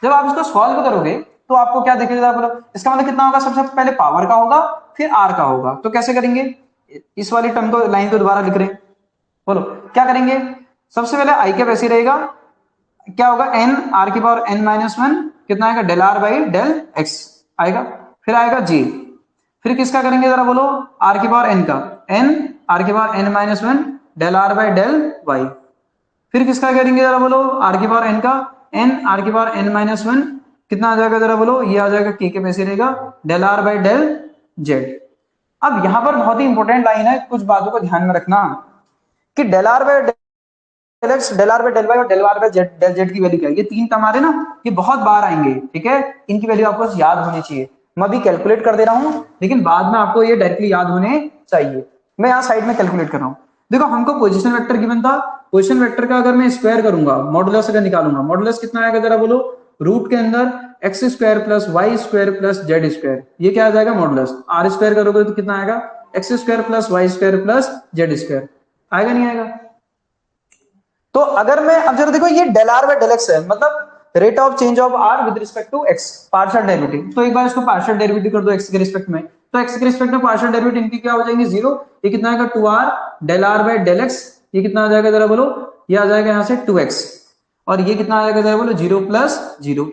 जब आप इसको सॉल्व करोगे तो आपको क्या दिखेगा बोलो? इसका मतलब कितना होगा? सबसे पहले पावर का होगा, फिर आर का होगा। तो कैसे करेंगे? इस वाली टर्म को, लाइन को दोबारा लिख रहे हैं, बोलो क्या करेंगे? सबसे पहले आई कैप ऐसे रहेगा, क्या होगा? एन आर की पावर एन माइनस वन, कितना आएगा? Del are by del x आएगा। फिर आएगा जी, फिर किसका करेंगे जरा बोलो? आर की पावर एन का, एन आर की power N minus one del are by del y. फिर किसका करेंगे जरा बोलो? आर की पावर एन का, एन आर की पावर एन माइनस वन, कितना आ जाएगा जरा बोलो? ये आ जाएगा के पैसे रहेगा del are by del z. अब यहां पर बहुत ही इंपॉर्टेंट लाइन है, कुछ बातों को ध्यान में रखना कि del are by del X, del are by del Y और del are by Z, del Z की वैल्यू क्या है? ये तीन टर्म आ रहे ना, ये बहुत बार आएंगे। ठीक है, इनकी वैल्यू आपको याद होनी चाहिए। मैं अभी कैलकुलेट कर दे रहा हूं, लेकिन बाद में आपको ये डायरेक्टली याद होने चाहिए। मैं यहाँ साइड में कैलकुलेट कर रहा हूं। देखो हमको पोजीशन वेक्टर गिवन था, पोजीशन वेक्टर का अगर मैं स्क्वायर करूंगा, मॉडुलस अगर निकालूंगा, मॉडुलस कितना आएगा जरा बोलो? रूट के अंदर x square plus Y square plus Z square, ये क्या आ जाएगा? मॉडुलस। आर स्क्वायर करोगे तो कितना आएगा? X square plus Y square plus Z square. आएगा नहीं आएगा? तो अगर मैं अब जरा देखो ये del r by del x है, मतलब rate of change of r with respect to x, partial derivative. तो एक बार इसको पार्शियल डेरिवेटिव कर दो एक्स के रिस्पेक्ट में, तो एक्स के रिस्पेक्ट में पार्शियल डेरिवेटिव इनकी क्या हो जाएंगे, जीरो। ये कितना आएगा, two r del r by del x. ये कितना आ जाएगा जरा बोलो, ये आ जाएगा यहाँ से टू एक्स, और ये कितना आ जाएगा जरा बोलो, जीरो प्लस जीरो।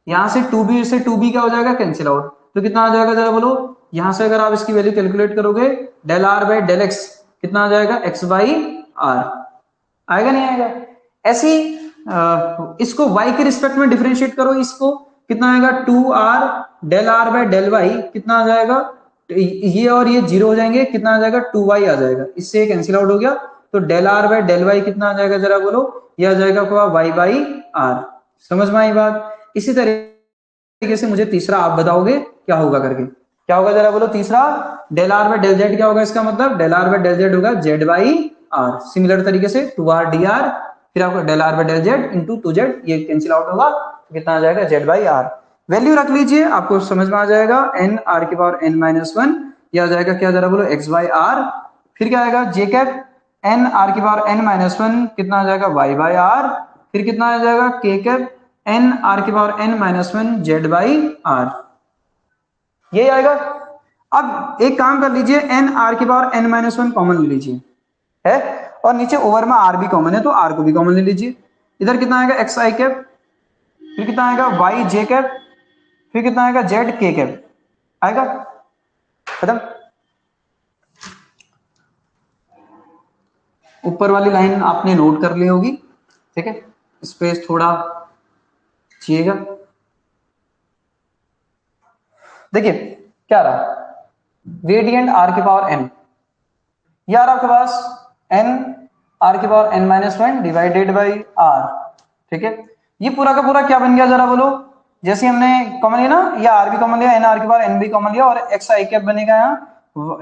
यहाँ से टू बी क्या हो जाएगा, कैंसिल आउट। तो कितना आ जाएगा जरा बोलो, यहाँ से अगर आप इसकी वैल्यू कैलकुलेट करोगे, del r by del x कितना आ जाएगा, एक्स बाई आर। आएगा नहीं आएगा? ऐसी इसको y के रिस्पेक्ट में डिफरेंशिएट करो, इसको कितना आएगा, two r del r by del Y कितना आ जाएगा, ये और ये जीरो हो जाएंगे, कितना आ जाएगा, टू वाई आ जाएगा, इससे कैंसिल आउट हो गया। तो del r by del Y कितना आ जाएगा जरा बोलो, ये आ जाएगा वाई बाई आर। समझ में आई बात? इसी तरीके से मुझे तीसरा आप बताओगे क्या होगा करके, क्या होगा जरा बोलो तीसरा, del r by del z क्या होगा, इसका मतलब del r by del z होगा जेड बाई आर। सिमिलर तरीके से टू आर डी आर, फिर आपको del r by del z into two z, ये कैंसिल आउट होगा, तो कितना आ जाएगा, जेड बाई आर। वैल्यू रख लीजिए, आपको समझ में आ जाएगा, एन आर की पावर एन माइनस वन, ये आ जाएगा क्या जरा बोलो, एक्स बाई आर। फिर क्या आएगा, जे कैप एन आर की पावर एन माइनस वन कितना आ जाएगा, वाई बाई आर। फिर कितना आ जाएगा, के कैप एन आर की power N minus one z by r, ये आएगा। अब एक काम कर लीजिए, एन आर की power N minus one common ले लीजिए, है, और नीचे ओवर में आर भी कॉमन है, तो आर को भी कॉमन ले लीजिए। इधर कितना आएगा, एक्स आई कैप, फिर कितना आएगा, वाई जे कैप, फिर कितना आएगा, जेड के कैप, आएगा, खत्म। ऊपर वाली लाइन आपने नोट कर ली होगी, ठीक है, स्पेस थोड़ा चाहिएगा। देखिए क्या रहा, ग्रेडियंट आर की पावर एन, यार आपके पास एन आर की power N minus one divided by r, ठीक है। ये पूरा का पूरा क्या बन गया जरा बोलो, जैसे हमने कॉमन लिया ना, ये आर भी कॉमन लिया, एन आर की पावर एन भी कॉमन लिया, और एक्स आई कैप बनेगा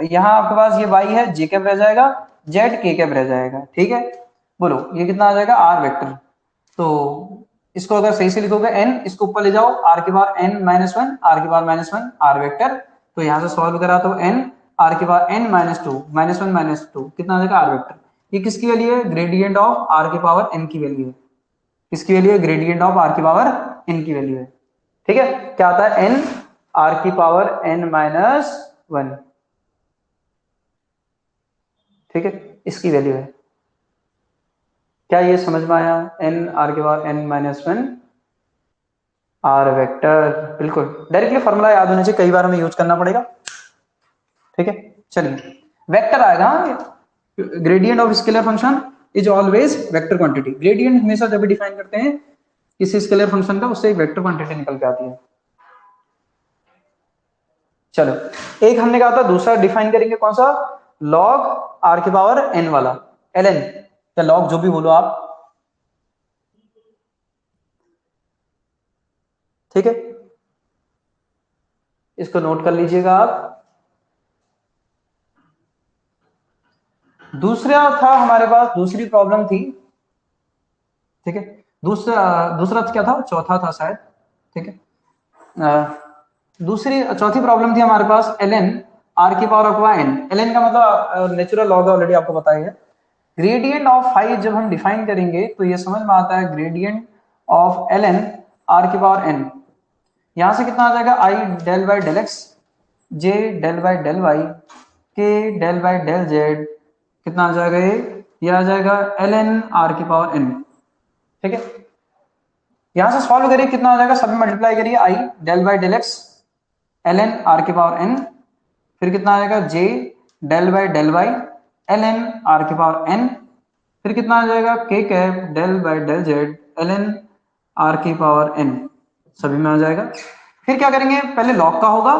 यहाँ आपके पास ये वाई है, जे कैप रह जाएगा, जेड के कैप रह जाएगा, ठीक है। बोलो ये कितना आ जाएगा, आर वेक्टर। तो इसको अगर सही से लिखोगे एन, इसको ऊपर ले जाओ, आर की power N minus one, R की power minus one, are vector. तो यहाँ से सॉल्व करा तो एन आर की power N minus two, minus one minus two कितना आ जाएगा, आर वेक्टर। ये किसकी वैल्यू है, ग्रेडियंट ऑफ आर की पावर एन की वैल्यू है, किसकी वैल्यू है, ग्रेडियंट ऑफ आर की पावर एन की वैल्यू है, ठीक है। क्या आता है, एन आर की पावर एन माइनस वन, ठीक है, इसकी वैल्यू है। क्या ये समझ में आया, एन आर की power N minus one are vector, बिल्कुल डायरेक्टली फॉर्मूला याद होने से कई बार हमें यूज करना पड़ेगा, ठीक है। चलिए वेक्टर आएगा, gradient of scalar function is always vector quantity. Gradient हमेशा जब भी डिफाइन करते हैं किसी स्केलर फंक्शन का, उससे एक वेक्टर क्वांटिटी निकल के आती है। चलो एक हमने कहा था, दूसरा डिफाइन करेंगे कौन सा, लॉग आर की पावर एन वाला, एल एन या लॉग जो भी बोलो आप, ठीक है। इसको नोट कर लीजिएगा आप। दूसरा था हमारे पास, दूसरी प्रॉब्लम थी, ठीक है। दूसरा क्या था, चौथा था शायद, ठीक है। दूसरी चौथी प्रॉब्लम थी हमारे पास, एल एन आर की पावर अक्वा एन। एल एन का मतलब नेचुरल लॉग ऑलरेडी आपको पता ही है। ग्रेडियंट ऑफ फाई जब हम डिफाइन करेंगे तो ये समझ में आता है, gradient of L N R की पावर एन, यहां से कितना आ जाएगा, I del by del X, J del by del Y, K del by del Z, कितना आ जाएगा ये आ जाएगा एल एन आर की पावर एन, ठीक है। यहां से सॉल्व करिए, कितना आ जाएगा, सब मल्टीप्लाई करिए, I del by del X L N R की पावर एन, फिर कितना आएगा, J del by del Y L N R की पावर एन, फिर कितना आ जाएगा, के cap del by del Z L N R की पावर एन, सभी में आ जाएगा। फिर क्या करेंगे, पहले लॉग का होगा,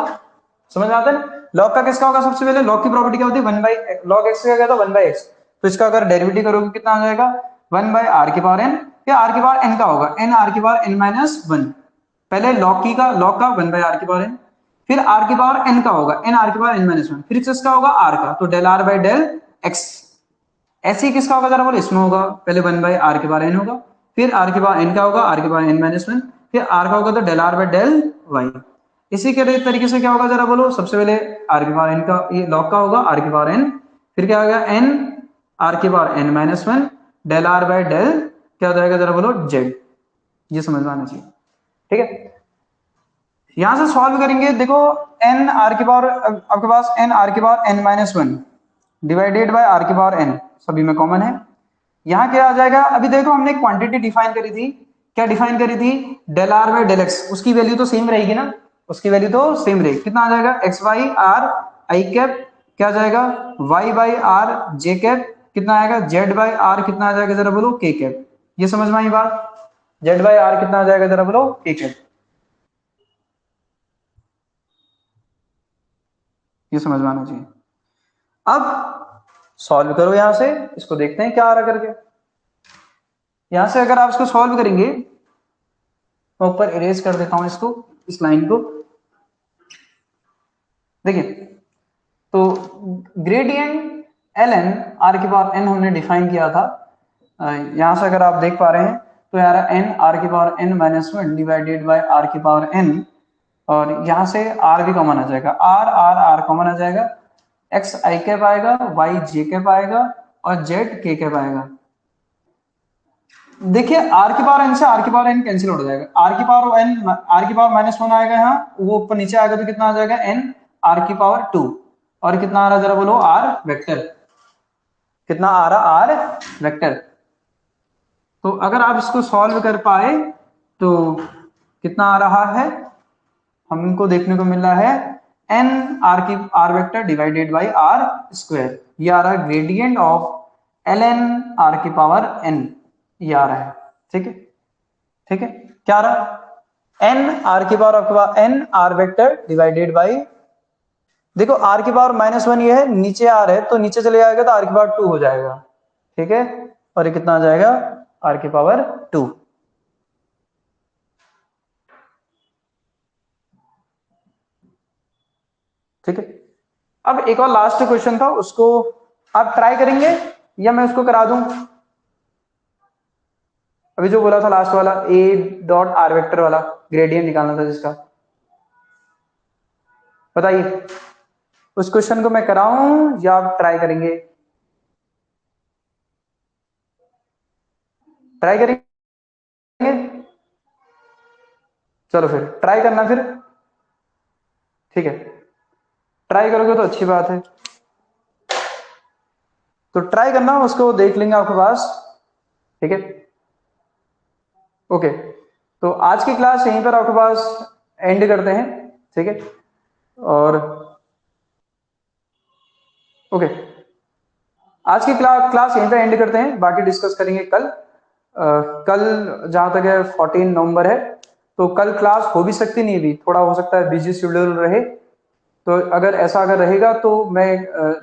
समझ आता है ना, लॉग का किसका होगा, सबसे पहले लॉग की प्रॉपर्टी क्या होती है, वन बाई लॉग एक्स का क्या था, वन बाई एक्स। तो इसका अगर डेरिवेटिव करोगे कितना आ जाएगा, वन बाई आर की पावर एन, या आर की पावर एन का होगा, एन आर की पावर एन माइनस वन। पहले लॉग का वन बाई आर की पावर एन, फिर आर की पावर एन का होगा, एन आर की पावर एन माइनस वन, फिर इसका होगा आर का, तो del are by del X. ऐसे ही किसका होगा जरा बोलो, इसमें होगा, पहले वन बाई आर की पावर एन होगा, फिर आर की पावर एन का होगा, आर की पावर एन माइनस वन, फिर आर का होगा तो del are by del y. इसी के तरीके से क्या होगा जरा बोलो, सबसे पहले आर की पावर एन का, ये लॉग का होगा, आर की पावर एन, फिर क्या होगा, एन आर की power N minus one, del r by del क्या हो जाएगा जरा बोलो जेड। ये समझ में आना चाहिए, ठीक है। यहां से सॉल्व करेंगे, देखो एन आर की पावर, आपके पास एन आर की power N minus one divided by r की पावर एन, सभी में कॉमन है। यहाँ क्या आ जाएगा, अभी देखो हमने क्वांटिटी डिफाइन करी थी, क्या डिफाइन करी थी, del r by del x, उसकी वैल्यू तो सेम रहेगी ना, उसकी वैल्यू तो सेम रहेगी। कितना आ जाएगा, x by r i cap, क्या आ जाएगा y by r j cap, कितना आएगा जेड बाई आर, कितना आ जाएगा जरा बोलो के कैप। ये समझ में आई बात, जेड बाई आर कितना आ जाएगा जरा बोलो के कैप। ये समझ में आना चाहिए। अब सॉल्व करो, यहां से इसको देखते हैं क्या आ रहा करके। यहां से अगर आप इसको सॉल्व करेंगे, मैं ऊपर इरेज कर देता हूं इसको, इस लाइन को। देखिए तो ग्रेडियंट एल एन आर की पावर एन हमने डिफाइन किया था। यहां से अगर आप देख पा रहे हैं तो यार एन आर की power N minus one divided by are की पावर एन, और यहां से आर भी कॉमन आ जाएगा, आर आर आर कॉमन आ जाएगा, एक्स आई कैप आएगा, वाई जे कैप आएगा, और जेड के कैप आएगा। देखिए आर की पावर एन से आर की पावर एन कैंसिल हो जाएगा, आर की पावर एन आर की पावर माइनस वन आएगा, यहाँ वो ऊपर नीचे आएगा तो कितना आ जाएगा एन आर की पावर टू, और कितना आ रहा जरा बोलो आर वेक्टर, कितना आ रहा आर वेक्टर। तो अगर आप इसको सॉल्व कर पाए तो कितना आ रहा है, हमको देखने को मिल रहा है एन आर की r vector divided by r square, ये आ रहा है gradient of L N R की पावर एन, ये आ रहा है, ठीक है। ठीक है, क्या आ रहा एन आर की पावर आपके पास N R vector divided by, देखो आर की पावर माइनस वन ये है, नीचे आर है तो नीचे चले जाएगा तो आर की पावर टू हो जाएगा, ठीक है। और ये कितना आ जाएगा आर की पावर टू। ठीक है, अब एक और लास्ट क्वेश्चन था, उसको आप ट्राई करेंगे या मैं उसको करा दूं। अभी जो बोला था लास्ट वाला ए डॉट आर वेक्टर वाला ग्रेडियंट निकालना था जिसका, बताइए उस क्वेश्चन को मैं कराऊं या आप ट्राई करेंगे, ट्राई करेंगे। चलो फिर ट्राई करना फिर, ठीक है, ट्राई करोगे तो अच्छी बात है, तो ट्राई करना, उसको देख लेंगे आपके पास, ठीक है। ओके, तो आज की क्लास यहीं पर आपके पास एंड करते हैं, ठीक है। और ओके, आज की क्लास यहीं पे एंड करते हैं, बाकी डिस्कस करेंगे कल। कल जहां तक है 14 नवंबर है, तो कल क्लास हो भी सकती, नहीं भी, थोड़ा हो सकता है बिजी शेड्यूल रहे, तो अगर ऐसा अगर रहेगा तो मैं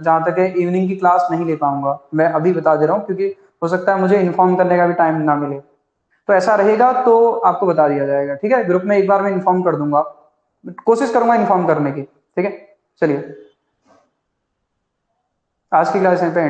जहां तक है इवनिंग की क्लास नहीं ले पाऊंगा, मैं अभी बता दे रहा हूँ, क्योंकि हो सकता है मुझे इन्फॉर्म करने का भी टाइम ना मिले, तो ऐसा रहेगा तो आपको बता दिया जाएगा, ठीक है। ग्रुप में एक बार मैं इन्फॉर्म कर दूंगा, कोशिश करूंगा इन्फॉर्म करने की, ठीक है। चलिए आज की क्लास यहाँ पे